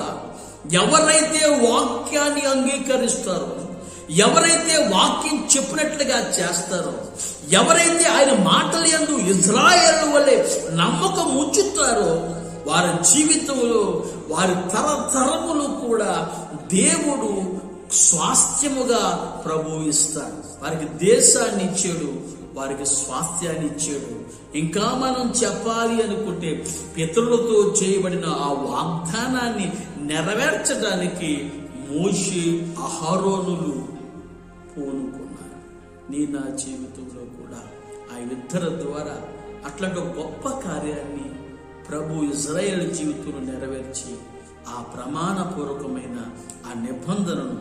ఎవరైతే వాక్యాన్ని అంగీకరిస్తారో, ఎవరైతే వాక్యం చెప్పినట్లుగా చేస్తారో, ఎవరైతే ఆయన మాటలు యందు ఇశ్రాయేలు వలె నమ్మకం ఉంచుతారో, వారి జీవితంలో వారి తరతరములు కూడా దేవుడు స్వాస్థ్యముగా ప్రభు ఇస్తాడు. వారికి దేశాన్ని ఇచ్చాడు, వారికి స్వాస్థ్యాన్ని ఇచ్చాడు. ఇంకా మనం చెప్పాలి అనుకుంటే, పితరులతో చేయబడిన ఆ వాగ్దానాన్ని నెరవేర్చడానికి మోషే, అహరోనులు పూనుకున్నారు. నా జీవితంలో కూడా ఆ ఇద్దరి ద్వారా అట్లాంటి గొప్ప కార్యాన్ని ప్రభు ఇశ్రాయేలు జీవితంలో నెరవేర్చి, ఆ ప్రమాణపూర్వకమైన ఆ నిబంధనను,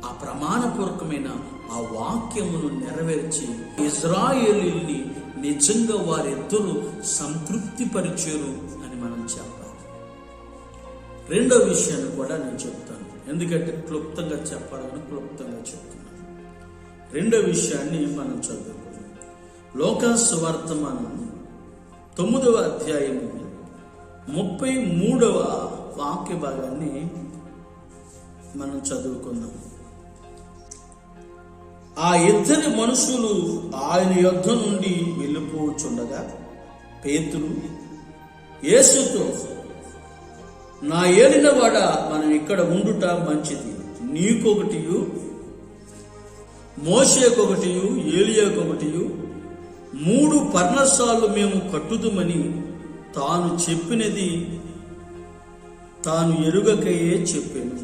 ఆ ప్రమాణపూర్వకమైన ఆ వాక్యమును నెరవేర్చి ఇశ్రాయేలీయుల్ని నిజంగా వారిద్దరూ సంతృప్తి పరిచారు అని మనం చెప్పాలి. రెండో విషయాన్ని కూడా నేను చెప్తాను, ఎందుకంటే క్లుప్తంగా చెప్పాలని క్లుప్తంగా చెప్తున్నాను. రెండో విషయాన్ని మనం చదువుకుందాం. లోకాసు సువార్త మనం 9వ అధ్యాయము 33వ వాక్య భాగాన్ని మనం చదువుకుందాం. ఆ ఇద్దరి మనుషులు ఆయన యొద్ద నుండి వెళ్ళిపోచుండగా పేతురు యేసుతో, నా ఏలినవాడ, మనం ఇక్కడ ఉండుట మంచిది. నీకొకటియు, మోషేకొకటియు, ఏలియాకొకటియు 3 పర్ణశాలలు మేము కట్టుదుమని తాను చెప్పినది తాను ఎరుగకయే చెప్పాను.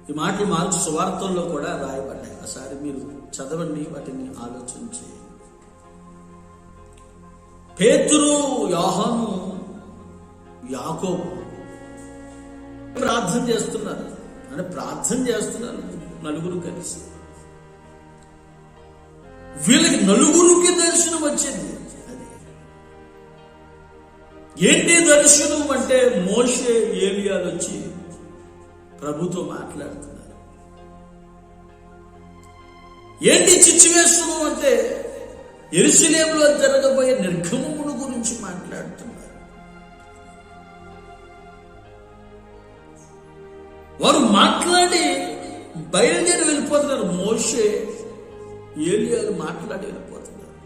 ఈ మాటలు మార్కు సువార్తల్లో కూడా రాయబడ్డాయి. ఒకసారి మీరు చదవండి, వాటిని ఆలోచించి. పేతురు, యోహాను, యాకోబు ప్రార్థన చేస్తున్నారు. నలుగురు కలిసి. వీళ్ళకి నలుగురికి దర్శనం వచ్చింది. ఏంటి దర్శనం అంటే, మోషే, ఏలియాలు వచ్చి ప్రభుతో మాట్లాడుతున్నారు. ఏంటి సిచ్యువేషన్ అంటే, యెరూషలేములో జరగబోయే నిర్గమమును గురించి మాట్లాడుతున్నారు. వారు మాట్లాడి బయలుదేరి వెళ్ళిపోతున్నారు. మోషే, ఏలియాలు మాట్లాడి వెళ్ళిపోతున్నారు.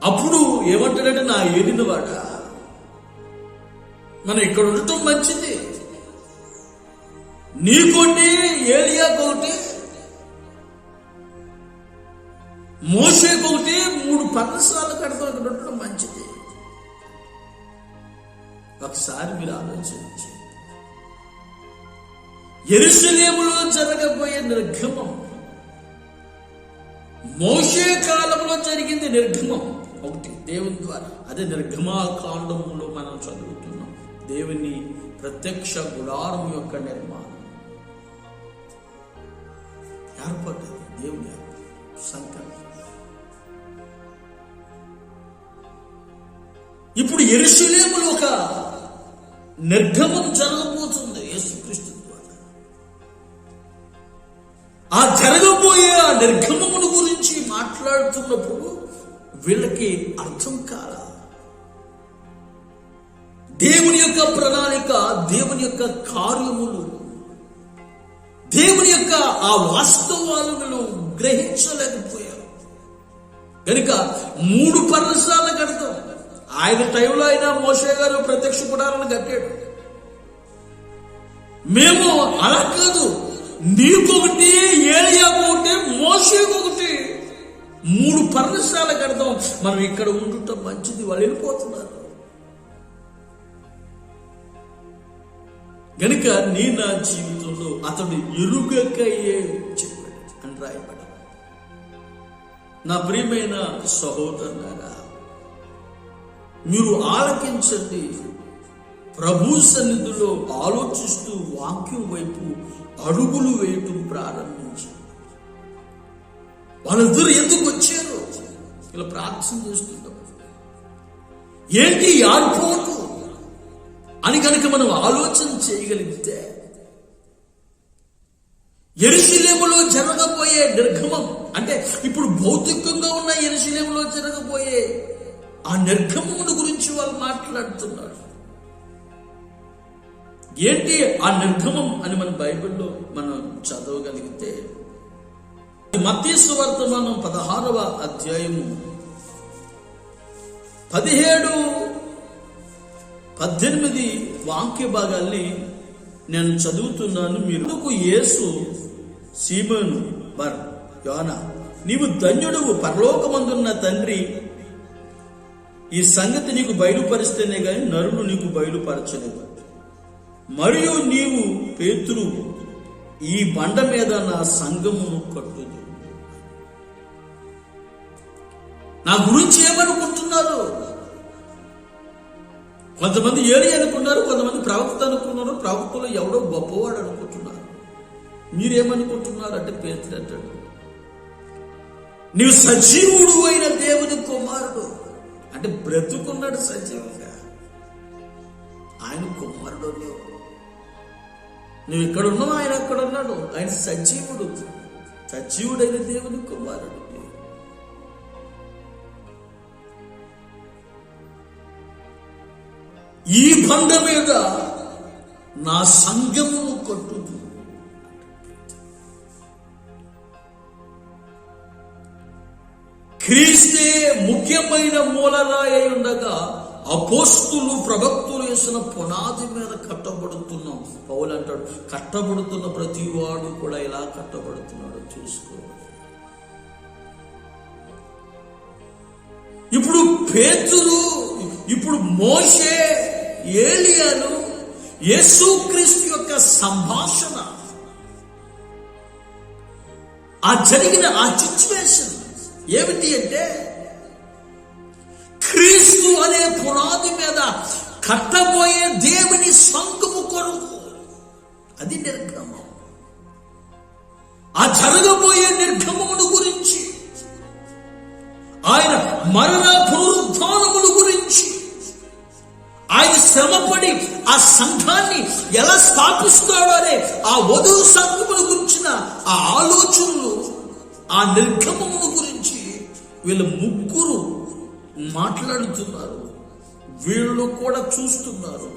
అప్పుడు ఏమంటాడంటే, నా ఏలినవాడ, మనం ఇక్కడ ఉండటం మంచిది, నీకోటి ఏలియాకోటి మోషేకొకటి 3 పర్ణశాలలు కడతాం, ఇక్కడ ఉండటం మంచిది. ఒకసారి మీరు ఆలోచించి, యెరూషలేములో జరగబోయే నిర్గమం, మోషే కాలంలో జరిగింది నిర్గమం ఒకటి దేవుని ద్వారా. అదే నిర్గమాకాండములో మనం చదువుతున్నాం, దేవుని ప్రత్యక్ష గుడారం యొక్క నిర్మాణం ఏర్పడ్డది, దేవుని సంకల్పం. ఇప్పుడు యెరూషలేములో ఒక నిర్గమం జరగబోతుంది యేసుక్రీస్తు ద్వారా. ఆ జరగబోయే ఆ నిర్గమమును గురించి మాట్లాడుతున్నప్పుడు వీళ్ళకి అర్థం కాల. దేవుని యొక్క ప్రణాళిక, దేవుని యొక్క కార్యములు, దేవుని యొక్క ఆ వాస్తవాలను గ్రహించలేకపోయారు. కనుక 3 పర్ణశాలలు కడతాం. ఆయన టైంలో అయినా మోషే గారు ప్రత్యక్ష గుడారాలను కట్టాడు. మేము అలా కాదు, నీకొకటి, ఏలియాకొకటి, మోషేకొకటి, 3 పర్ణశాలలు కడతాం, మనం ఇక్కడ ఉండటం మంచిది. వాళ్ళు వెళ్ళిపోతున్నారు. గనుక నీ నా జీవితంలో అతడు ఎరుగకయే చెప్పాడు అని రాయబడి. నా ప్రియమైన సహోదరులారా, మీరు ఆలకించండి. ప్రభు సన్నిధిలో ఆలోచిస్తూ వాక్యం వైపు అడుగులు వేయటం ప్రారంభించి, వాళ్ళిద్దరు ఎందుకు వచ్చారు ఇలా ప్రార్థన చేస్తున్నారు, ఏంటి ఏర్పాటు అని కనుక మనం ఆలోచన చేయగలిగితే, యెరూషలేములో జరగబోయే నిర్గమం అంటే ఇప్పుడు భౌతికంగా ఉన్న యెరూషలేములో జరగబోయే ఆ నిర్గమమును గురించి వాళ్ళు మాట్లాడుతున్నారు. ఏంటి ఆ నిర్గమం అని మన బైబిల్లో మనం చదవగలిగితే, మత్తయి సువార్తమానం 16వ అధ్యాయము 17, 18 వాక్య భాగాల్ని నేను చదువుతున్నాను. మీరు యేసు సీమోను బర్ యోనా, నీవు ధన్యుడువు, పరలోకమందున్న తండ్రి ఈ సంగతి నీకు బయలుపరిస్తేనే గాని నరుడు నీకు బయలుపరచలేదు. మరియు నీవు పేతురు, ఈ బండ మీద నా సంఘమును కట్టుదు. నా గురించి ఏమనుకుంటున్నారు? కొంతమంది ఏలియా అనుకున్నారు, కొంతమంది ప్రవక్త అనుకున్నారు, ప్రవక్తలో ఎవడో గొప్పవాడు అనుకుంటున్నారు. మీరేమనుకుంటున్నారు అంటే, పేతురు అంటాడు, నీవు సజీవుడు అయిన దేవుని కుమారుడు అంటే బ్రతుకున్నాడు సజీవంగా, ఆయన కుమారుడు. నువ్వు ఇక్కడ ఉన్నావు, ఆయన అక్కడ ఉన్నాడు, ఆయన సజీవుడు, సజీవుడైన దేవుని కుమారుడు. ఈ బండ మీద నా సంఘమును కట్టుదు. క్రీస్తే ముఖ్యమైన మూలరాయి అయి ఉండగా అపోస్తులు ప్రవక్తులు వేసిన పునాది మీద కట్టబడుతున్నాం. పౌలు అంటాడు, కట్టబడుతున్న ప్రతి వాడు కూడా ఎలా కట్టబడుతున్నాడో చూసుకో. ఇప్పుడు పేతురు, ఇప్పుడు మోషే, ఏలియాను, యేసుక్రీస్తు యొక్క సంభాషణ, ఆ జరిగిన ఆ సిచ్యువేషన్ ఏమిటి అంటే, క్రీస్తు అనే పునాది మీద కట్టబోయే దేవుని సంఘము కొరకు. అది నిర్గమం. ఆ జరగబోయే నిర్గమమును గురించి, ఆయన మరణ పునరుద్ధానముల గురించి, ఆయన శ్రమపడి ఆ సంఘాన్ని ఎలా స్థాపిస్తాడో అనే ఆ వధువు సంఘముల గురించిన ఆ ఆలోచనలు, ఆ నిర్గమమును గురించి వీళ్ళు ముగ్గురు మాట్లాడుతున్నారు. వీళ్ళు కూడా చూస్తున్నారు.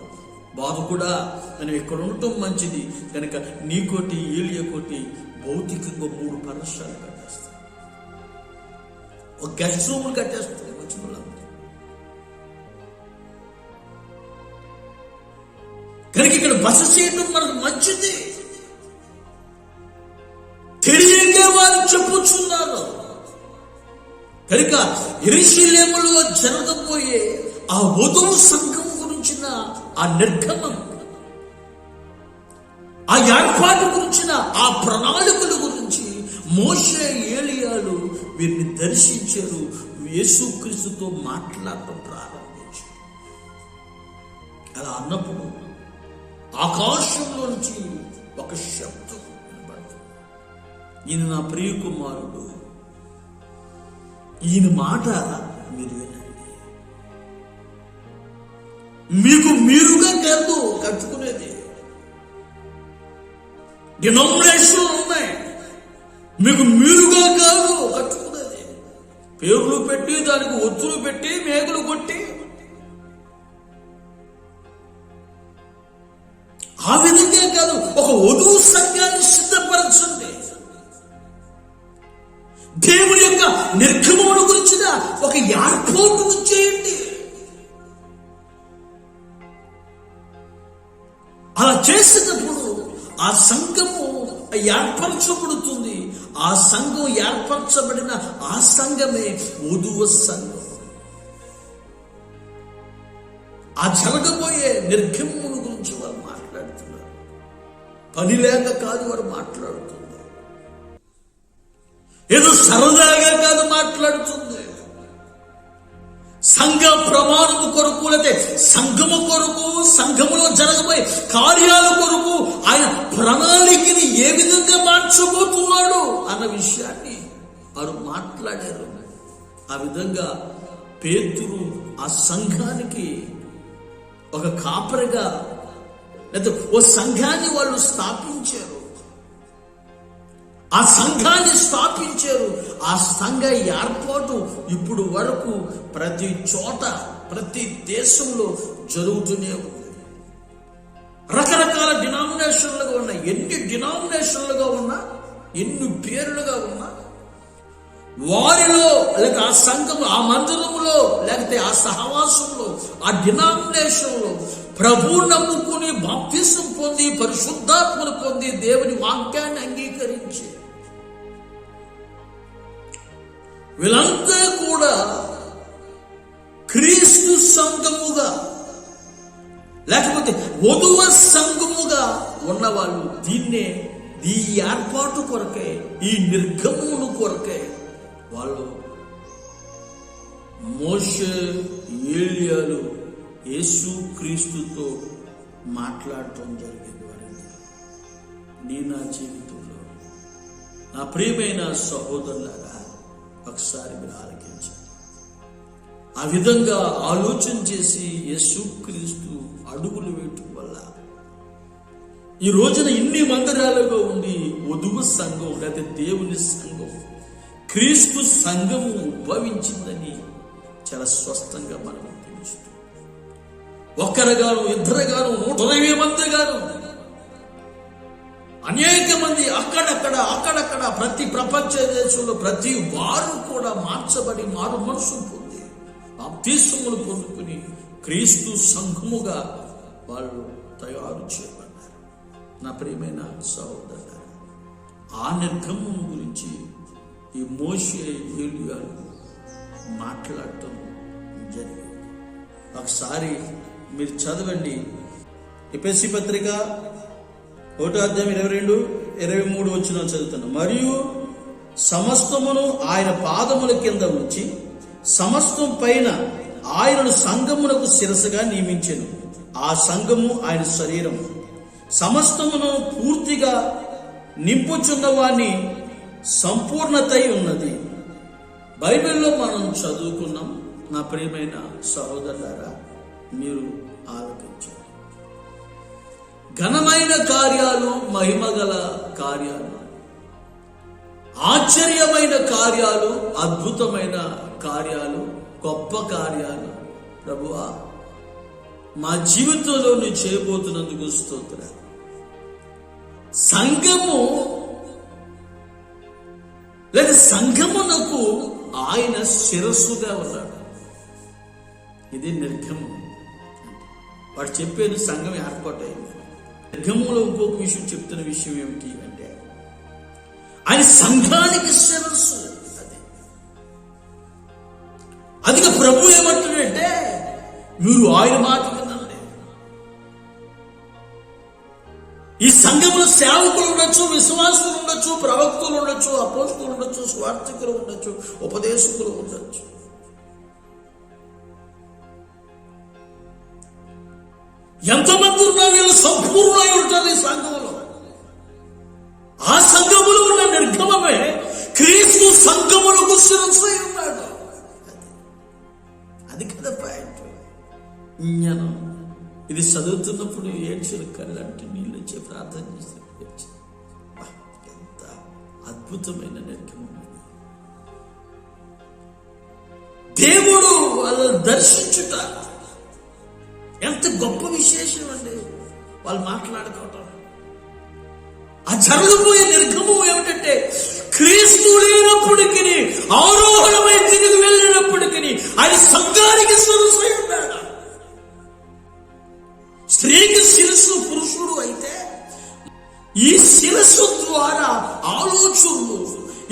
బాధ కూడా మనం ఇక్కడ ఉండటం మంచిది కనుక నీకోటి, ఏలియాకోటి భౌతికంగా 3 పర్ణశాలలు కట్టేస్తారు, ఒక గెస్ట్ రూములు కట్టేస్తారు. ఇక్కడ బస చేయడం మనకు మంచిది. తెలియకే వారు చెప్పుచున్నారు కనుక యెరూషలేములో జరగబోయే ఆ వధువు సంఘం గురించిన ఆ నిర్గమం, ఆ ఏర్పాటు గురించిన ఆ ప్రణాళికల గురించి మోషే, ఏలియాలు వీరిని దర్శించారు. యేసుక్రీస్తుతో మాట్లాడటం ప్రారంభించారు. అలా అన్నప్పుడు ఆకాశంలో నుంచి ఒక శబ్దం వినబడుతుంది. ఈయన నా ప్రియ కుమారుడు, ఈయన మాట మీరు వినండి. మీకు మీరుగా కాదు కట్టుకునేది, డినామినేషన్లు ఉన్నాయి. మీకు మీరుగా కాదు కట్టుకునేది. పేర్లు పెట్టి దానికి ఒత్తులు పెట్టి మేకులు కొట్టి ఆ విధంగా కాదు, ఒక వధువు సంఘాన్ని సిద్ధపరచండి. దేవుని యొక్క నిర్గమమును గురించిన ఒక ఏర్పాటును చేయండి. అలా చేసినప్పుడు ఆ సంఘము ఏర్పరచబడుతుంది. ఆ సంఘం ఏర్పరచబడిన ఆ సంఘమే వధువు సంఘం. ఆ జరగబోయే నిర్గమమును గురించి వారు మాట్లాడుతున్నారు. పని లేక కాదు వారు మాట్లాడుతున్నారు. ఏదో సరదాగా కాదు మాట్లాడుతుంది. సంఘ ప్రమాణము కొరకు, లేకపోతే సంఘము కొరకు, సంఘములో జరగబోయే కార్యాల కొరకు ఆయన ప్రణాళికని ఏ విధంగా మార్చబోతున్నాడు అన్న విషయాన్ని వారు మాట్లాడారు. ఆ విధంగా పేతురు ఆ సంఘానికి ఒక కాపరిగా, లేదా ఓ సంఘాన్ని వాళ్ళు స్థాపించారు. ఆ సంఘాన్ని స్థాపించారు. ఆ సంఘ ఏర్పాటు ఇప్పుడు వరకు ప్రతి చోట, ప్రతి దేశంలో జరుగుతూనే ఉంది. రకరకాల డినామినేషన్లుగా ఉన్నాయి. ఎన్ని డినామినేషన్లుగా ఉన్నా, ఎన్ని పేర్లుగా ఉన్నా, వారిలో లేక ఆ సంఘంలో, ఆ మందిరంలో, లేకపోతే ఆ సహవాసంలో, ఆ డినామినేషన్లో ప్రభువు నమ్ముకుని బాప్తిసం పొంది, పరిశుద్ధాత్మను పొంది, దేవుని వాక్యాన్ని అంగీకరించి వీళ్ళంతా కూడా క్రీస్తు సంఘముగా, లేకపోతే వధువ సంఘముగా ఉన్నవాళ్ళు దీన్నే, ఈ ఏర్పాటు కొరకే, ఈ నిర్గమమును కొరకే వాళ్ళు మోషే, ఏలియాలు యేసు క్రీస్తుతో మాట్లాడటం జరిగింది. వారిని నీ నా జీవితంలో నా ప్రియమైన సహోదరులారా ఒకసారి మీరు ఆలకించండి. ఆ విధంగా ఆలోచన చేసి యేసు క్రీస్తు అడుగులు వేయటం వల్ల ఈ రోజున ఇన్ని మందిరాలుగా ఉండి వధువు సంఘం, లేదా దేవుని సంఘం, క్రీస్తు సంఘము ఉద్భవించిందని చాలా స్పష్టంగా మనకు తెలుస్తుంది. ఒక్కరుగాను, ఇద్దరుగాను, 120 మంది గాను, అనేక మంది అక్కడక్కడ ప్రతి ప్రపంచ దేశంలో ప్రతి వారు కూడా మార్చబడి మారు మనసు పొంది బాప్తిసములు పొందుకుని క్రీస్తు సంఘముగా వాళ్ళు తయారు చేయబడ్డారు. నా ప్రియమైన సహోదరులారా, ఆ నిర్గమం గురించి ఈ మోషే, ఏలియాలు మాట్లాడటం జరిగింది. ఒకసారి మీరు చదవండి. ఎఫెసీ పత్రిక 1వ అధ్యాయం 22-23 వచనాలు చదువుతాను. మరియు సమస్తమును ఆయన పాదముల కింద ఉంచి సమస్తం పైన ఆయనను సంఘమునకు శిరస్సుగా నియమించెను. ఆ సంఘము ఆయన శరీరం. సమస్తమును పూర్తిగా నింపుచున్నవాని సంపూర్ణతై ఉన్నది. బైబిల్లో మనం చదువుకున్నాం. నా ప్రియమైన సహోదరులారా, మీరు ఆలోచించారు. ఘనమైన కార్యాలు, మహిమగల కార్యాలు, ఆశ్చర్యమైన కార్యాలు, అద్భుతమైన కార్యాలు, గొప్ప కార్యాలు ప్రభువా మా జీవితంలో నువ్వు చేయబోతున్నందుకు స్తోత్రాలు. సంఘము లేదా సంఘమునకు ఆయన శిరస్సుగా ఉన్నాడు. ఇది నిర్గమం. వాడు చెప్పేది సంఘం ఏర్పాటైంది. నిర్గమంలో ఇంకొక విషయం చెప్తున్న విషయం ఏమిటి అంటే, ఆయన సంఘానికి శిరస్సు. అదిగా ప్రభు ఏమంటున్నాడంటే, మీరు ఆయన మాట వినండి. ఈ సంఘంలో సేవకులు ఉండొచ్చు, విశ్వాసులు ఉండొచ్చు, ప్రవక్తులు ఉండొచ్చు, అపోస్తులు ఉండొచ్చు, స్వార్థికులు ఉండొచ్చు, ఉపదేశకులు ఉండొచ్చు. ఎంతమంది ఉన్నా వీళ్ళు సంపూర్ణమై ఉంటారు ఈ సంఘంలో. ఆ సంఘములో ఉన్న నిర్గమమే క్రీస్తు సంఘములకు శిరస్సు అయి ఉన్నాడు. అది కదా పాయింట్. జ్ఞానం ఇది చదువుతున్నప్పుడు ఏడ్చిన కళ్ళంటే నీళ్ళు వచ్చి ప్రార్థన చేస్తే ఎంత అద్భుతమైన నిర్గమం. దేవుడు వాళ్ళని దర్శించుట ఎంత గొప్ప విశేషం అండి. వాళ్ళు మాట్లాడుకోవటం, ఆ జరగబోయే నిర్గమం ఏమిటంటే, క్రీస్తు లేనప్పటికీ ఆరోహణమై తిరిగి వెళ్ళినప్పటికీ ఆయన సంఘానికి శిరస్సు అయి ఉన్నాడు. స్త్రీకి శిరస్సు పురుషుడు అయితే, ఈ శిరస్సు ద్వారా ఆలోచనలు,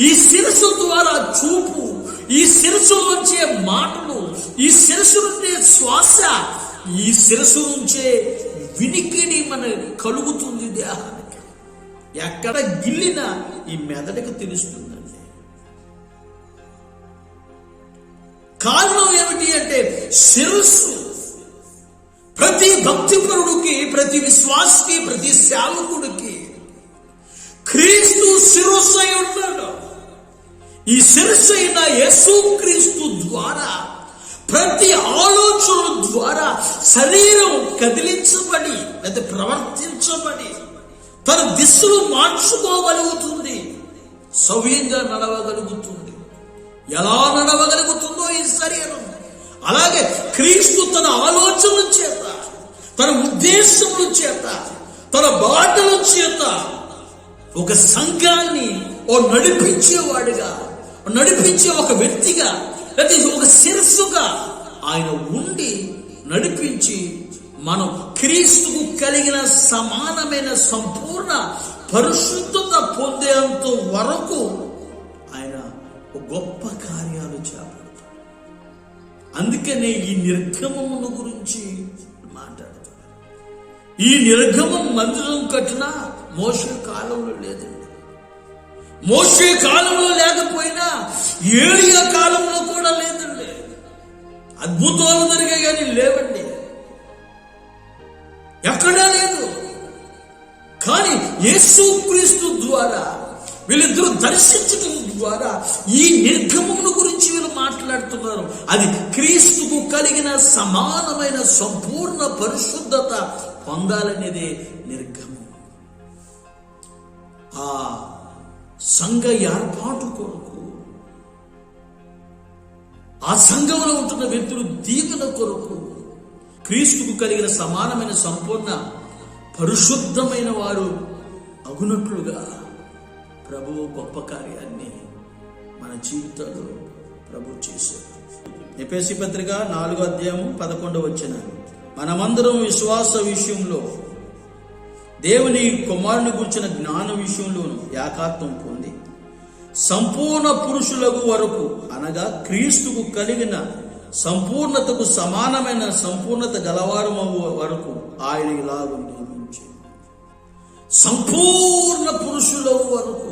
ఈ శిరస్సు ద్వారా చూపు, ఈ శిరస్సు నుంచే మాటలు, ఈ శిరస్సు నుంచే శ్వాస, ఈ శిరస్సు నుంచే వినికిడి మనకు కలుగుతుంది దేహానికి. ఎక్కడ గిల్లినా ఈ మెదడుకు తెలుస్తుందండి. కారణం ఏమిటి అంటే, శిరస్సు ప్రతి భక్తిపరుడికి, ప్రతి విశ్వాసకి, ప్రతి సేవకుడికి క్రీస్తు శిరస్సు అయి ఉన్నాడు. ఈ శిరస్సు అయిన యేసుక్రీస్తు ద్వారా ప్రతి ఆలోచన ద్వారా శరీరం కదిలించబడి లేదా ప్రవర్తించబడి తన దిశలు మార్చుకోగలుగుతుంది, సవ్యంగా నడవగలుగుతుంది. ఎలా నడవగలుగుతుందో ఈ శరీరం, అలాగే క్రీస్తు తన ఆలోచనల చేత, తన ఉద్దేశముల చేత, తన బాటల చేత ఒక సంఘాన్ని నడిపించేవాడిగా, నడిపించే ఒక వ్యక్తిగా, లేదా ఒక శిరస్సుగా ఆయన ఉండి నడిపించి మనం క్రీస్తుకు కలిగిన సమానమైన సంపూర్ణ పరిశుద్ధత పొందేంత వరకు ఆయన గొప్ప కార్యాలు చేపడతాడు. అందుకనే ఈ నిర్గమమును గురించి మాట్లాడతాడు. ఈ నిర్గమం మందిరం కట్టినా మోషే కాలంలో లేదండి. మోషే కాలంలో లేకపోయినా ఏలియా కాలంలో కూడా లేదండి. అద్భుతాలు జరిగాయి కానీ లేవండి, ఎక్కడా లేదు. కానీ యేసుక్రీస్తు ద్వారా వీళ్ళిద్దరూ దర్శించడం ద్వారా ఈ నిర్గమమును గురించి వీళ్ళు మాట్లాడుతున్నారు. అది క్రీస్తుకు కలిగిన సమానమైన సంపూర్ణ పరిశుద్ధత పొందాలనేదే నిర్గమం. ఆ సంఘ ఏర్పాటు కొరకు, ఆ సంఘంలో ఉంటున్న వ్యక్తులు దీవెన కొరకు, క్రీస్తుకు కలిగిన సమానమైన సంపూర్ణ పరిశుద్ధమైన వారు అగునట్లుగా ప్రభువు గొప్ప కార్యాన్ని మన జీవితంలో ప్రభు చేశారు. ఎఫెసీ పత్రిక 4:11 మనమందరం విశ్వాస విషయంలో దేవుని కుమారుని గురించిన జ్ఞాన విషయంలోను ఏకాత్వం పొంది సంపూర్ణ పురుషులకు వరకు, అనగా క్రీస్తుకు కలిగిన సంపూర్ణతకు సమానమైన సంపూర్ణత గలవారము వరకు ఆయన ఇలాగ నియమించి, సంపూర్ణ పురుషుల వరకు,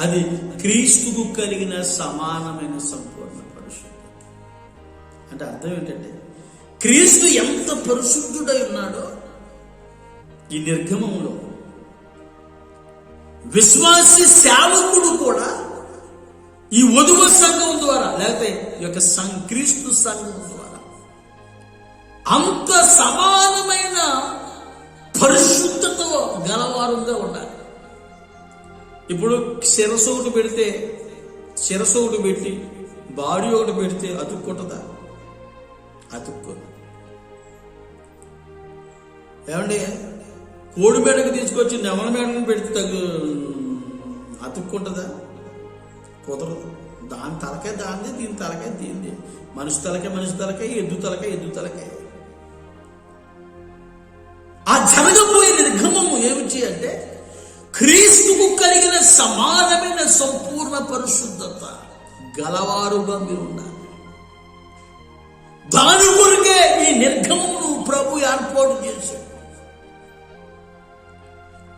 అది క్రీస్తుకు కలిగిన సమానమైన సంపూర్ణ పరిశుద్ధత. అంటే అర్థం ఏంటంటే, క్రీస్తు ఎంత పరిశుద్ధుడై ఉన్నాడో ఈ నిర్గమంలో విశ్వాసి సేవకుడు కూడా ఈ వధువు సంఘం ద్వారా, లేకపోతే ఈ యొక్క క్రీస్తు సంఘం ద్వారా అంత సమానమైన పరిశుద్ధత గలవారుగా ఉండాలి. ఇప్పుడు శిరస్సు ఒకటి పెడితే, శిరస్సు ఒకటి పెట్టి బాడీ ఒకటి పెడితే అతుక్కుంటుందా? అతుక్కోదు. ఏమండి, కోడి మేడకు తీసుకొచ్చి నెమల మేడని పెడితే అతుక్కుంటుందా? కుదరదు. దాని తలకాయ దాంది, దీని తలకాయ దీంది. మనిషి తలకాయ మనిషి తలకాయ, ఎద్దు తలకాయ ఎద్దు తలకాయ. ఆ జరగబోయే నిర్గమం సమానమైన సంపూర్ణ పరిశుద్ధత గలవారుగా మీరు ఉన్నారు. దాని కొరకే ఈ నిర్గమమును ప్రభు ఏర్పాటు చేశాడు.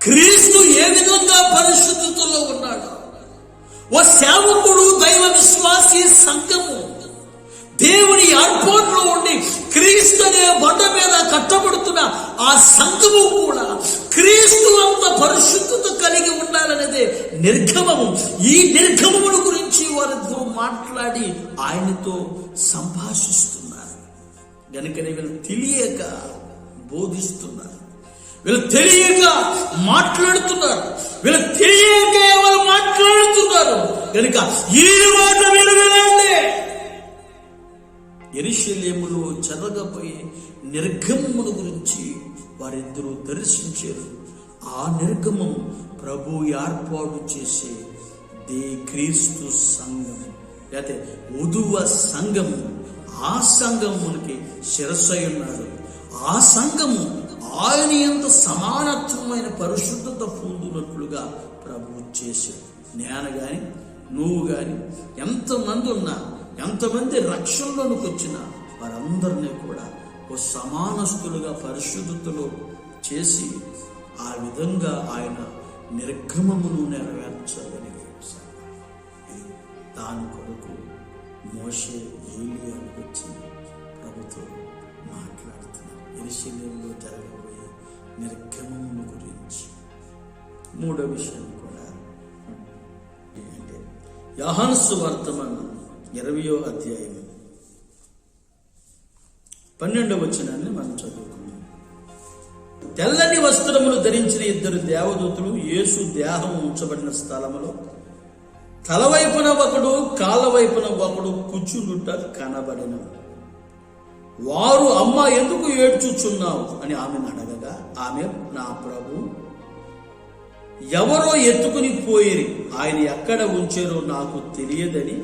క్రీస్తు ఏ విధంగా పరిశుద్ధతలో ఉన్నాడు, ఓ సేవకుడు, దైవ విశ్వాసి సంఘము దేవుని ఏర్పాటులో ఉండి క్రీస్తు అనే బండ మీద కట్టబడుతున్న ఆ సంఘము కూడా క్రీస్తు అంత పరిశుద్ధత కలిగి ఉండాలనేదే నిర్గమము. ఈ నిర్గమముల గురించి వారిద్దరూ మాట్లాడి ఆయనతో సంభాషిస్తున్నారు. గనుకనే వీళ్ళు తెలియక బోధిస్తున్నారు, వీళ్ళు తెలియక మాట్లాడుతున్నారు, వీళ్ళు తెలియక వాళ్ళు మాట్లాడుతున్నారు. కనుక ఈ మాట మీరు వినండి. యెరూషలేములో చెరగబోయే నిర్గమమును గురించి వారిద్దరూ దర్శించారు. ఆ నిర్గమం ప్రభు ఏర్పాటు చేసే క్రీస్తు సంఘం, లేకపోతే వధువ సంఘము. ఆ సంఘమునికి శిరస్సై ఉన్నాడు. ఆ సంఘము ఆయన ఎంత సమానత్వమైన పరిశుద్ధత పొందినట్లుగా ప్రభు చేశాడు. నేను గాని నువ్వు గాని ఎంతమంది ఉన్నా, ఎంతమంది రక్షణలోనికి వచ్చినా వారందరినీ కూడా ఓ సమానస్తులుగా పరిశుద్ధతలో చేసి ఆ విధంగా ఆయన నిర్గమమును నెరవేర్చగలిగాడు. దాని కొరకు మోషే, ఏలీయాలు వచ్చి ప్రభుతో మాట్లాడుతున్నారు యెరూషలేములో జరగబోయే నిర్గమమును గురించి. మూడో విషయం కూడా అంటే యోహాను సువార్త 20వ అధ్యాయం 12వ వచనాన్ని మనం చదువుకున్నాం. తెల్లని వస్త్రములు ధరించిన ఇద్దరు దేవదూతలు యేసు దేహం ఉంచబడిన స్థలములో తలవైపున ఒకడు, కాళ్ళవైపున ఒకడు కూర్చుండుట కనబడిన. వారు, అమ్మ ఎందుకు ఏడ్చుచున్నావు అని ఆమెను అడగగా ఆమె, నా ప్రభు ఎవరో ఎత్తుకుని పోయిరి, ఆయన ఎక్కడ ఉంచారో నాకు తెలియదని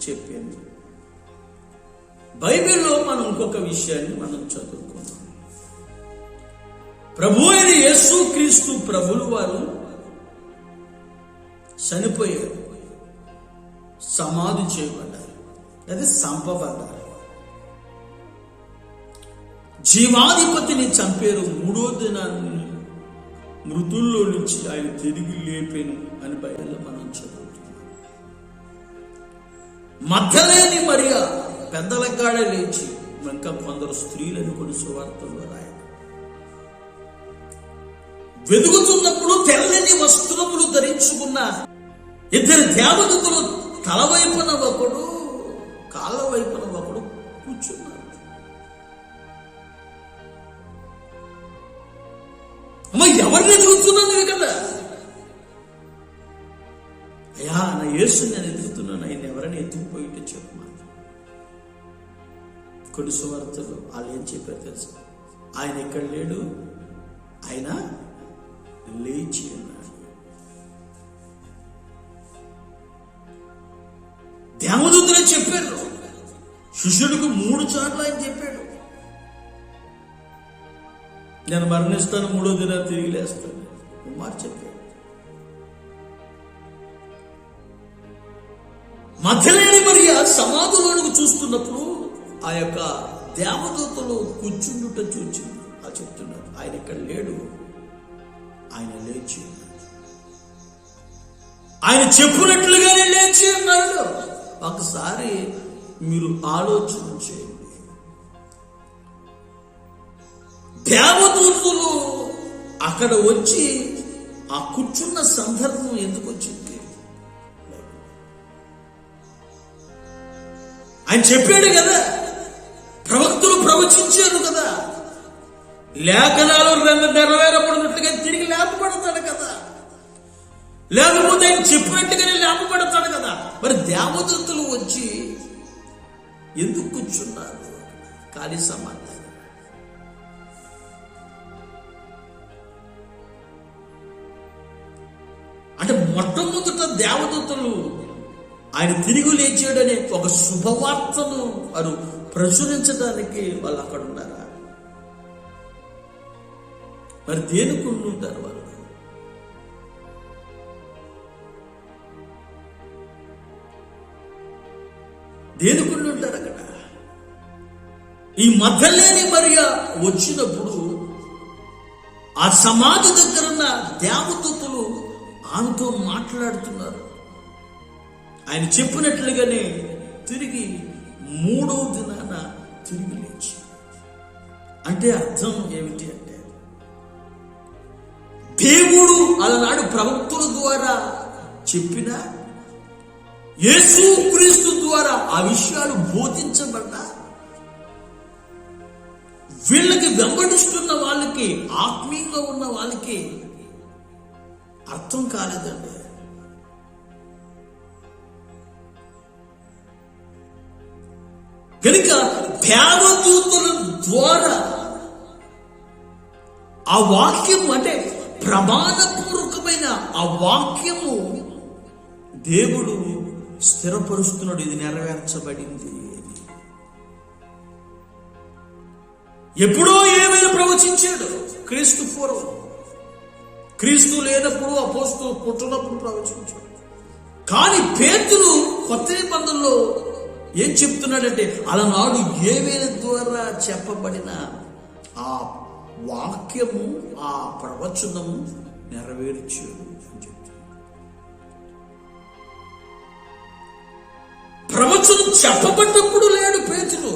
చెప్పాను. బైబిల్లో మనం ఇంకొక విషయాన్ని మనం చదువుకున్నాం. ప్రభు అయిన యేసు క్రీస్తు ప్రభులు వారు చనిపోయారు, సమాధి చేయబడ్డారు, అది చంపబడ్డారు. జీవాధిపతిని చంపారు. 3వ దినాన్ని మృతుల్లో నుంచి ఆయన తిరిగి లేపాను అని బైబిల్లో మనం చదువుతున్నాం. మగ్దలేని మరియ పెద్దల కాడే లేచి, ఇంకా కొందరు స్త్రీలను కొన్ని సువార్తల్లో రాయాలి. వెదుగుతున్నప్పుడు తెల్లని వస్త్రములు ధరించుకున్న ఇద్దరు దేవదూతలు తలవైపున ఒకడు, కాళ్ళ వైపున ఒకడు కూర్చున్నారు. అమ్మ ఎవరిని చూస్తున్నాను కదా? అయ్యా, నా యేసు నేను ఎదుగుతున్నాను, ఆయన ఎవరైనా ఎత్తుకుపోయింటే చెప్పమా. కొన్ని సువార్తలు వాళ్ళు ఏం చెప్పారు తెలుసు? ఆయన ఎక్కడ లేడు, ఆయన లేచి ఉన్నాడు. దేవదూతలే చెప్పారు. శిష్యుడికి 3 సార్లు ఆయన చెప్పాడు, నేను మరణిస్తాను, 3వ దినాన్ని తిరిగి లేస్తాను. కుమార్ చెప్పాడు. మగ్దలేని మరియ సమాధిలోనికి చూస్తున్నప్పుడు ఆ యొక్క దేవదూతలు కూర్చుండుట చూచింది. ఆ చెప్తున్నాడు, ఆయన ఇక్కడ లేడు, ఆయన లేచి ఉన్నాడు. ఆయన చెప్పినట్లుగానే లేచి ఉన్నాడు. ఒకసారి మీరు ఆలోచన చేయండి. దేవదూతలు అక్కడ వచ్చి ఆ కూర్చున్న సందర్భం ఎందుకు వచ్చింది? ఆయన చెప్పాడు కదా, ప్రవక్తలు ప్రవచించారు కదా, లేఖనాలు నెరవేరబడినట్లుగా తిరిగి లేపబడతాడు కదా, లేకపోతే ఆయన చెప్పినట్టుగానే లేపబడతాడు కదా. మరి దేవదూతలు వచ్చి ఎందుకు కూర్చున్నారు? ఖాళీ సమాధానం. అంటే మొట్టమొదట దేవదూతలు ఆయన తిరిగి లేచాడనే ఒక శుభవార్తను వారు ప్రచురించడానికి వాళ్ళు అక్కడ ఉన్నారా? మరి దేనికి ఉంటారు వాళ్ళు? ఉన్నాడు అక్కడ. ఈ మగ్దలేనే మరియ వచ్చినప్పుడు ఆ సమాధి దగ్గర ఉన్న దేవదూతలు ఆమెతో మాట్లాడుతున్నారు. ఆయన చెప్పినట్లుగానే తిరిగి 3వ దినాన తిరిగి లేచి. అంటే అర్థం ఏమిటి అంటే, దేవుడు అలనాడు ప్రవక్తుల ద్వారా చెప్పిన, యేసుక్రీస్తు ద్వారా ఆ విషయాలు బోధించబడ్డా వీళ్ళకి వెంబడిస్తున్న వాళ్ళకి, ఆత్మీయంగా ఉన్న వాళ్ళకి అర్థం కాలేదండి. కనుక దేవదూతల ద్వారా ఆ వాక్యం, అంటే ప్రమాణపూర్వకమైన ఆ వాక్యము దేవుడు స్థిరపరుస్తున్నాడు. ఇది నెరవేర్చబడింది. ఎప్పుడో ఏమైనా ప్రవచించాడు క్రీస్తు పూర్వం. క్రీస్తు లేనప్పుడు, అపోస్తలులు పుట్టినప్పుడు ప్రవచించాడు. కానీ పేతురు కొత్త నిబంధనలో ఏం చెప్తున్నాడంటే, అలనాడు ఏవేల ద్వారా చెప్పబడిన ఆ వాక్యము, ఆ ప్రవచనము నెరవేర్చాడు అని చెప్తున్నాడు. ప్రవచనం చెప్పబడ్డప్పుడు లేడు పేతురు.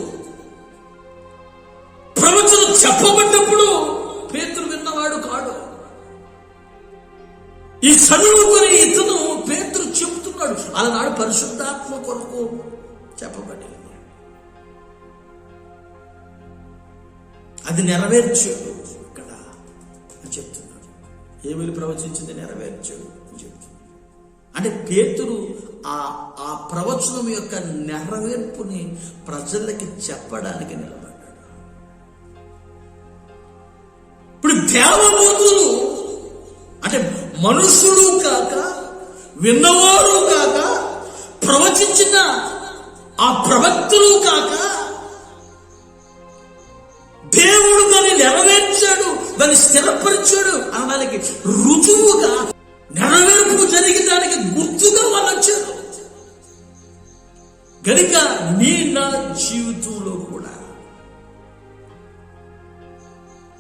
ప్రవచనం చెప్పబడ్డప్పుడు పేతురు విన్నవాడు కాడు. ఈ చదువుకుని ఇతను పేతురు చెప్తున్నాడు. అలనాడు పరిశుద్ధాత్మ కొరకు చెప్పబడింది. అది నెరవేర్చాడు ఇక్కడ అని చెప్తున్నాడు. ఏమేమి ప్రవచించింది నెరవేర్చాడు అని చెప్తున్నాడు. అంటే పేతురు ఆ ప్రవచనం యొక్క నెరవేర్పుని ప్రజలకి చెప్పడానికి నిలబడ్డాడు. ఇప్పుడు దేవదూతలు అంటే మనుషులు కాక, విన్నవారు కాక, ప్రవచించిన ఆ ప్రవక్తలు కాక, దేవుడు దాన్ని నెరవేర్చాడు, దాన్ని స్థిరపరిచాడు అనడానికి రుజువుగా, నెరవేర్పు జరిగిన దానికి గుర్తుగా వాళ్ళు వచ్చారు. గనుక నీ నా జీవితంలో కూడా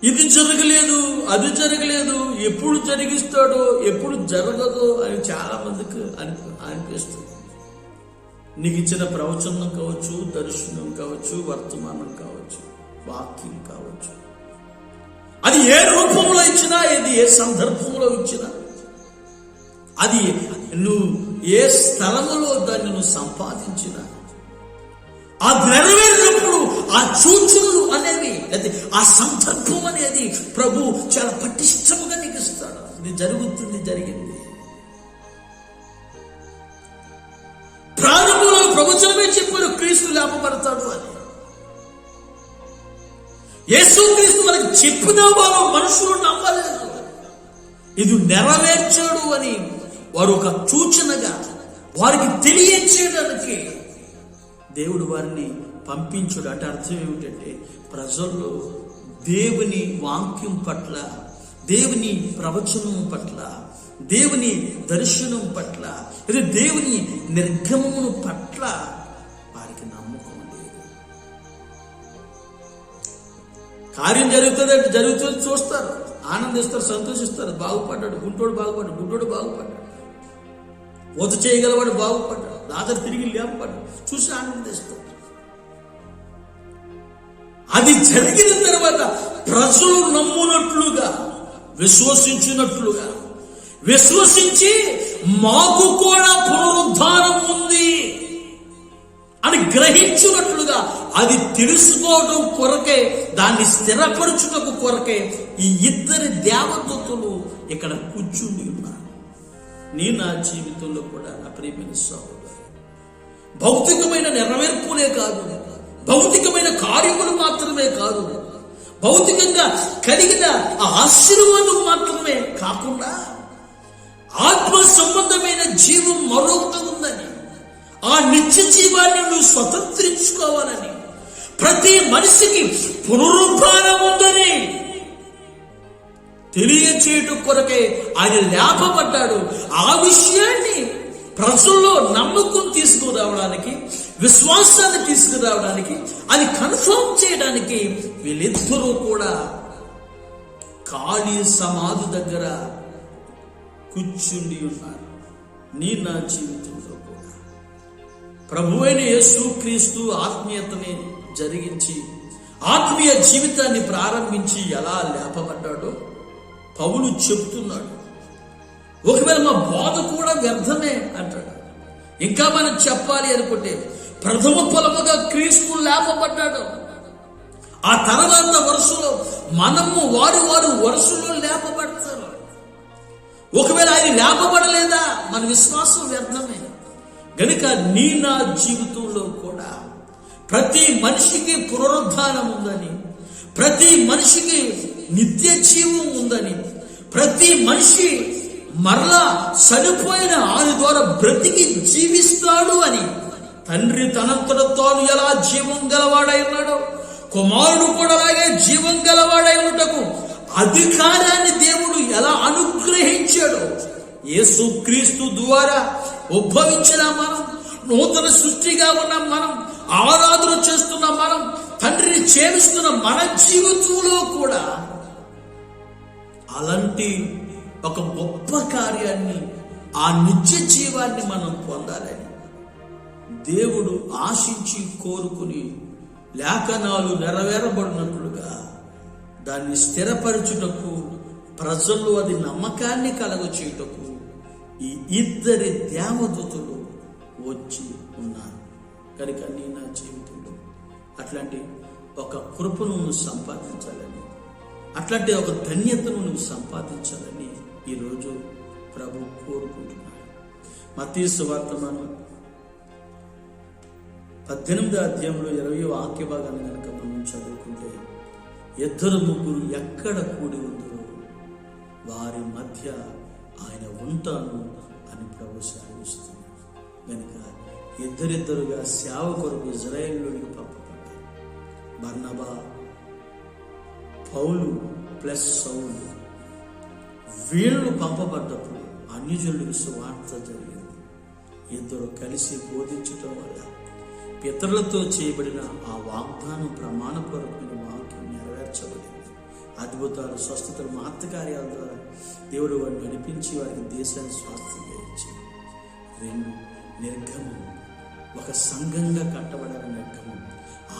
ఇది జరగలేదు, అది జరగలేదు, ఎప్పుడు జరిగిస్తాడో, ఎప్పుడు జరగదో అని చాలా మందికి అనిపిస్తుంది. నీకు ఇచ్చిన ప్రవచనం కావచ్చు, దర్శనం కావచ్చు, వర్తమానం కావచ్చు, వాక్యం కావచ్చు, అది ఏ రూపంలో ఇచ్చినా, ఇది ఏ సందర్భంలో ఇచ్చినా, అది నువ్వు ఏ స్థలంలో దాన్ని నువ్వు సంపాదించినా, ఆ నెరవేరినప్పుడు ఆ సూచనలు అనేవి, అది ఆ సందర్భం అనేది ప్రభు చాలా పటిష్టముగా నీకు ఇస్తాడు. ఇది జరుగుతుంది, జరిగింది. ప్రారంభంలో ప్రవచనమే చెప్పారు క్రీస్తు లేపబడతాడు అని. యేసుక్రీస్తు మనకు చెప్పిన వారు మనుషులు నమ్మలేదు. ఇది నెరవేర్చాడు అని వారు ఒక సూచనగా వారికి తెలియచేయడానికి దేవుడు వారిని పంపించుడు. అంటే అర్థం ఏమిటంటే, ప్రజల్లో దేవుని వాక్యం పట్ల, దేవుని ప్రవచనం పట్ల, దేవుని దర్శనం పట్ల, లేదా దేవుని నిర్గమమును పట్ల వారికి నమ్మకం లేదు. కార్యం జరుగుతుంది, జరుగుతుంది చూస్తారు, ఆనందిస్తారు, సంతోషిస్తారు. బాగుపడ్డాడు, గుంటోడు బాగుపడ్డాడు, గుంటోడు బాగుపడ్డాడు, ఓత చేయగలవాడు బాగుపడ్డాడు, లాజరు తిరిగి లేపబడ్డాడు, చూసి ఆనందిస్తాడు. అది జరిగిన తర్వాత ప్రజలు నమ్మునట్లుగా, విశ్వసించినట్లుగా, విశ్వసించి మాకు కూడా పునరుద్ధానం ఉంది అని గ్రహించినట్లుగా, అది తెలుసుకోవడం కొరకే, దాన్ని స్థిరపరచుటకు కొరకే ఈ ఇద్దరి దేవదూతలు ఇక్కడ కూర్చుని ఉన్నారు. నీ నా జీవితంలో కూడా నా ప్రియమైన సహోదరు, భౌతికమైన నెరవేర్పులే కాదు, భౌతికమైన కార్యములు మాత్రమే కాదు, భౌతికంగా కలిగిన ఆ ఆశీర్వాదం మాత్రమే కాకుండా ఆత్మ సంబంధమైన జీవం మరొకటి ఉందని, ఆ నిత్య జీవాన్ని నువ్వు స్వతంత్రించుకోవాలని, ప్రతి మనిషికి పునరుద్ధానం ఉందని తెలియచేయటం కొరకే ఆయన లేపబడ్డాడు. ఆ విషయాన్ని ప్రజల్లో నమ్మకం తీసుకురావడానికి, విశ్వాసాన్ని తీసుకురావడానికి, అది కన్ఫర్మ్ చేయడానికి వీళ్ళిద్దరూ కూడా ఖాళీ సమాధి దగ్గర కూర్చుండి ఉన్నారు. నీ నా జీవితంలో కూడా ప్రభువైన యేసుక్రీస్తు ఆత్మీయతని జరిగించి ఆత్మీయ జీవితాన్ని ప్రారంభించి ఎలా లేపబడ్డాడో పౌలు చెప్తున్నాడు. ఒకవేళ మా బోధ కూడా వ్యర్థమే అంటాడు. ఇంకా మనం చెప్పాలి అనుకుంటే ప్రథమ ఫలముగా క్రీస్తు లేపబడ్డాడు. ఆ తర్వాత వరుసలో మనము వారు వరుసలో లేపబడతారు. ఒకవేళ ఆయన లేపబడలేదా మన విశ్వాసం వ్యర్థమే. గనుక నీ నా జీవితంలో కూడా ప్రతి మనిషికి పునరుద్ధానం ఉందని, ప్రతి మనిషికి నిత్య జీవం ఉందని, ప్రతి మనిషి మరలా చనిపోయిన ఆయన ద్వారా బ్రతికి జీవిస్తాడు అని, తండ్రి తనంతట తాను ఎలా జీవం గలవాడై ఉన్నాడో కుమారుడు కూడా అలాగే జీవం గలవాడై ఉండటకు అధికారాన్ని దేవుడు ఎలా అనుగ్రహించాడో, యేసుక్రీస్తు ద్వారా ఉద్భవించిన మనం, నూతన సృష్టిగా ఉన్న మనం, ఆరాధన చేస్తున్న మనం, తండ్రిని చేరుస్తున్న మన జీవితంలో కూడా అలాంటి ఒక గొప్ప కార్యాన్ని, ఆ నిత్య జీవాన్ని మనం పొందాలని దేవుడు ఆశించి కోరుకుని లేఖనాలు నెరవేరబడినట్లుగా దాన్ని స్థిరపరచుటకు, ప్రజల్లో అది నమ్మకాన్ని కలగచేయుటకు ఈ ఇద్దరి దేవదూతలు వచ్చి ఉన్నారు. కనుక నీ నా జీవితంలో అట్లాంటి ఒక కృపను నువ్వు సంపాదించాలని, అట్లాంటి ఒక ధన్యతను నువ్వు సంపాదించాలని ఈరోజు ప్రభు కోరుకుంటున్నాడు. మత్తయి సువార్త 18వ అధ్యాయంలో 20వ వాక్య భాగాన్ని కనుక మనం చదువుకుంటే, ఇద్దరు ముగ్గురు ఎక్కడ కూడి ఉందరో వారి మధ్య ఆయన ఉంటాను అని ప్రభు సెలవిస్తున్నాడు. కనుక ఇద్దరిద్దరుగా సేవ కొరకు ఇజ్రాయేలులోనికి పంపబడ్డారు. బర్నబా, పౌలు ప్లస్ సౌలు వీళ్ళు పంపబడ్డప్పుడు అన్యజనులకు సువార్త జరిగింది. ఇద్దరు కలిసి బోధించటం వల్ల పితరులతో చేయబడిన ఆ వాగ్దానం, ప్రమాణపూర్వకమైన వాక్యం నెరవేర్చబడింది. అద్భుతాలు, స్వస్థతలు, మహత్కార్యాల ద్వారా దేవుడు వారిని నడిపించి వారికి దేశాన్ని స్వాస్థ్యంగా ఇచ్చింది. 2 నిర్గమం, ఒక సంఘంగా కట్టబడాలని నిర్గమం,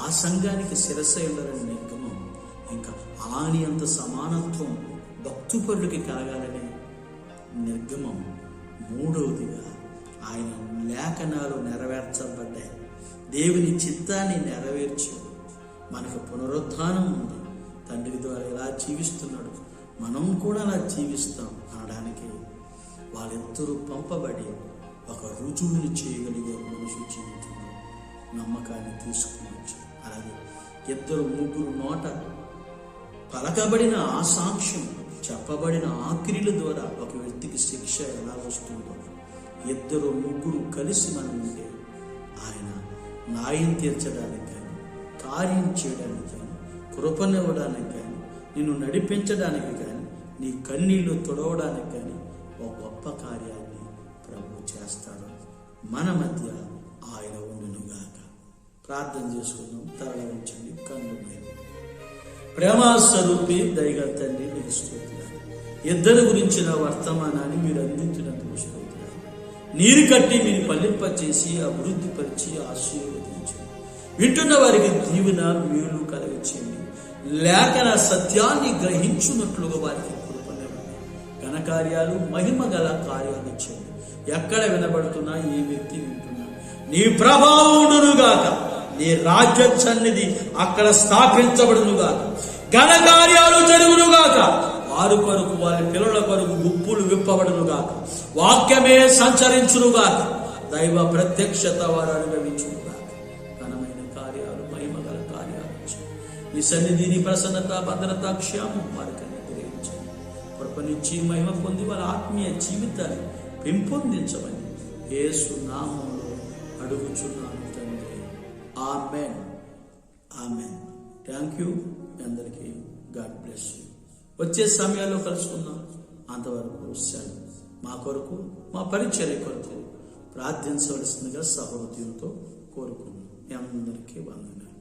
ఆ సంఘానికి శిరస్సు ఉండాలని నిర్గమం, ఇంకా ఆని అంత సమానత్వం భక్తుపరులకి కలగాలనే నిర్గమం. 3వదిగా ఆయన లేఖనాలు నెరవేర్చబడ్డాయి. దేవుని చిత్తాన్ని నెరవేర్చాడు. మనకు పునరుద్ధానం ఉంది. తండ్రి ద్వారా ఎలా జీవిస్తున్నాడు, మనం కూడా అలా జీవిస్తాం అనడానికి వాళ్ళిద్దరూ పంపబడి ఒక రుజువుని చేయగలిగే మనిషి జీవితంలో నమ్మకాన్ని తీసుకుని వచ్చారు. అలాగే 2-3 నోట పలకబడిన ఆ సాక్ష్యం, చెప్పబడిన ఆ క్రియల ద్వారా ఒక వ్యక్తికి శిక్ష ఎలా వస్తుందో, 2-3 కలిసి మనం ఉంటే ఆయన న్యాయం తీర్చడానికి కానీ, కార్యం చేయడానికి కానీ, కృపనివ్వడానికి కానీ, నిన్ను నడిపించడానికి కానీ, నీ కన్నీళ్లు తుడవడానికి కానీ ఒక గొప్ప కార్యాన్ని ప్రభు చేస్తాడు. మన మధ్య ఆయన ఉండునుగాక. ప్రార్థన చేసుకుందాం. తరలి ఉంచండి, కన్ను మీద. ప్రేమాస్వరూపి దయగల తండ్రి, మీకు స్తోత్రాలు. ఇద్దరు గురించిన వర్తమానాన్ని మీరు అందించినందుకు స్తోత్రాలు. నీరు కట్టి మీరు ఫలింపచేసి అభివృద్ధిపరిచి ఆశీర్వదించండి. వింటున్న వారికి దీవెన, మేలు కలిగించండి. లేఖన సత్యాన్ని గ్రహించున్నట్లుగా వారికి కృపనివ్వండి. ఘనకార్యాలు, మహిమ గల కార్యాలు ఇచ్చండి. ఎక్కడ వినబడుతున్నా, ఏ వ్యక్తి వింటున్నా, నీ ప్రభావముగాక, నీ రాజ్య సన్నిధి అక్కడ స్థాపించబడునుగాక, ఘనకార్యాలు జరుగునుగాక, వారి కొరకు, వారి పిల్లల కొరకు గుప్పులు విప్పబడునుగాక, వాక్యమే సంచరించునుగాక, దైవ ప్రత్యక్షత వారు అనుభవించునుగాక. ఘనమైన కార్యాలు, మహిమగల కార్యాలు నీ సన్నిధి, నీ ప్రసన్నత, భద్రత, క్షేమం వారికి అనుగ్రహించండి. కృపనిచ్చి మహిమ పొంది వారి ఆత్మీయ జీవితాన్ని పెంపొందించమని యేసు నామములో అడుగుచున్నాను తండ్రి. ఆమేన్, ఆమేన్. థ్యాంక్ యూ అందరికీ. God bless you. వచ్చే సమయాల్లో కలుసుకుందాం. అంతవరకు సెలవు. మా కొరకు, మా పరిచర్య కొరకు ప్రార్థించవలసిందిగా సహోదరులతో కోరుకున్నాను. మీ అందరికీ వందనాలు.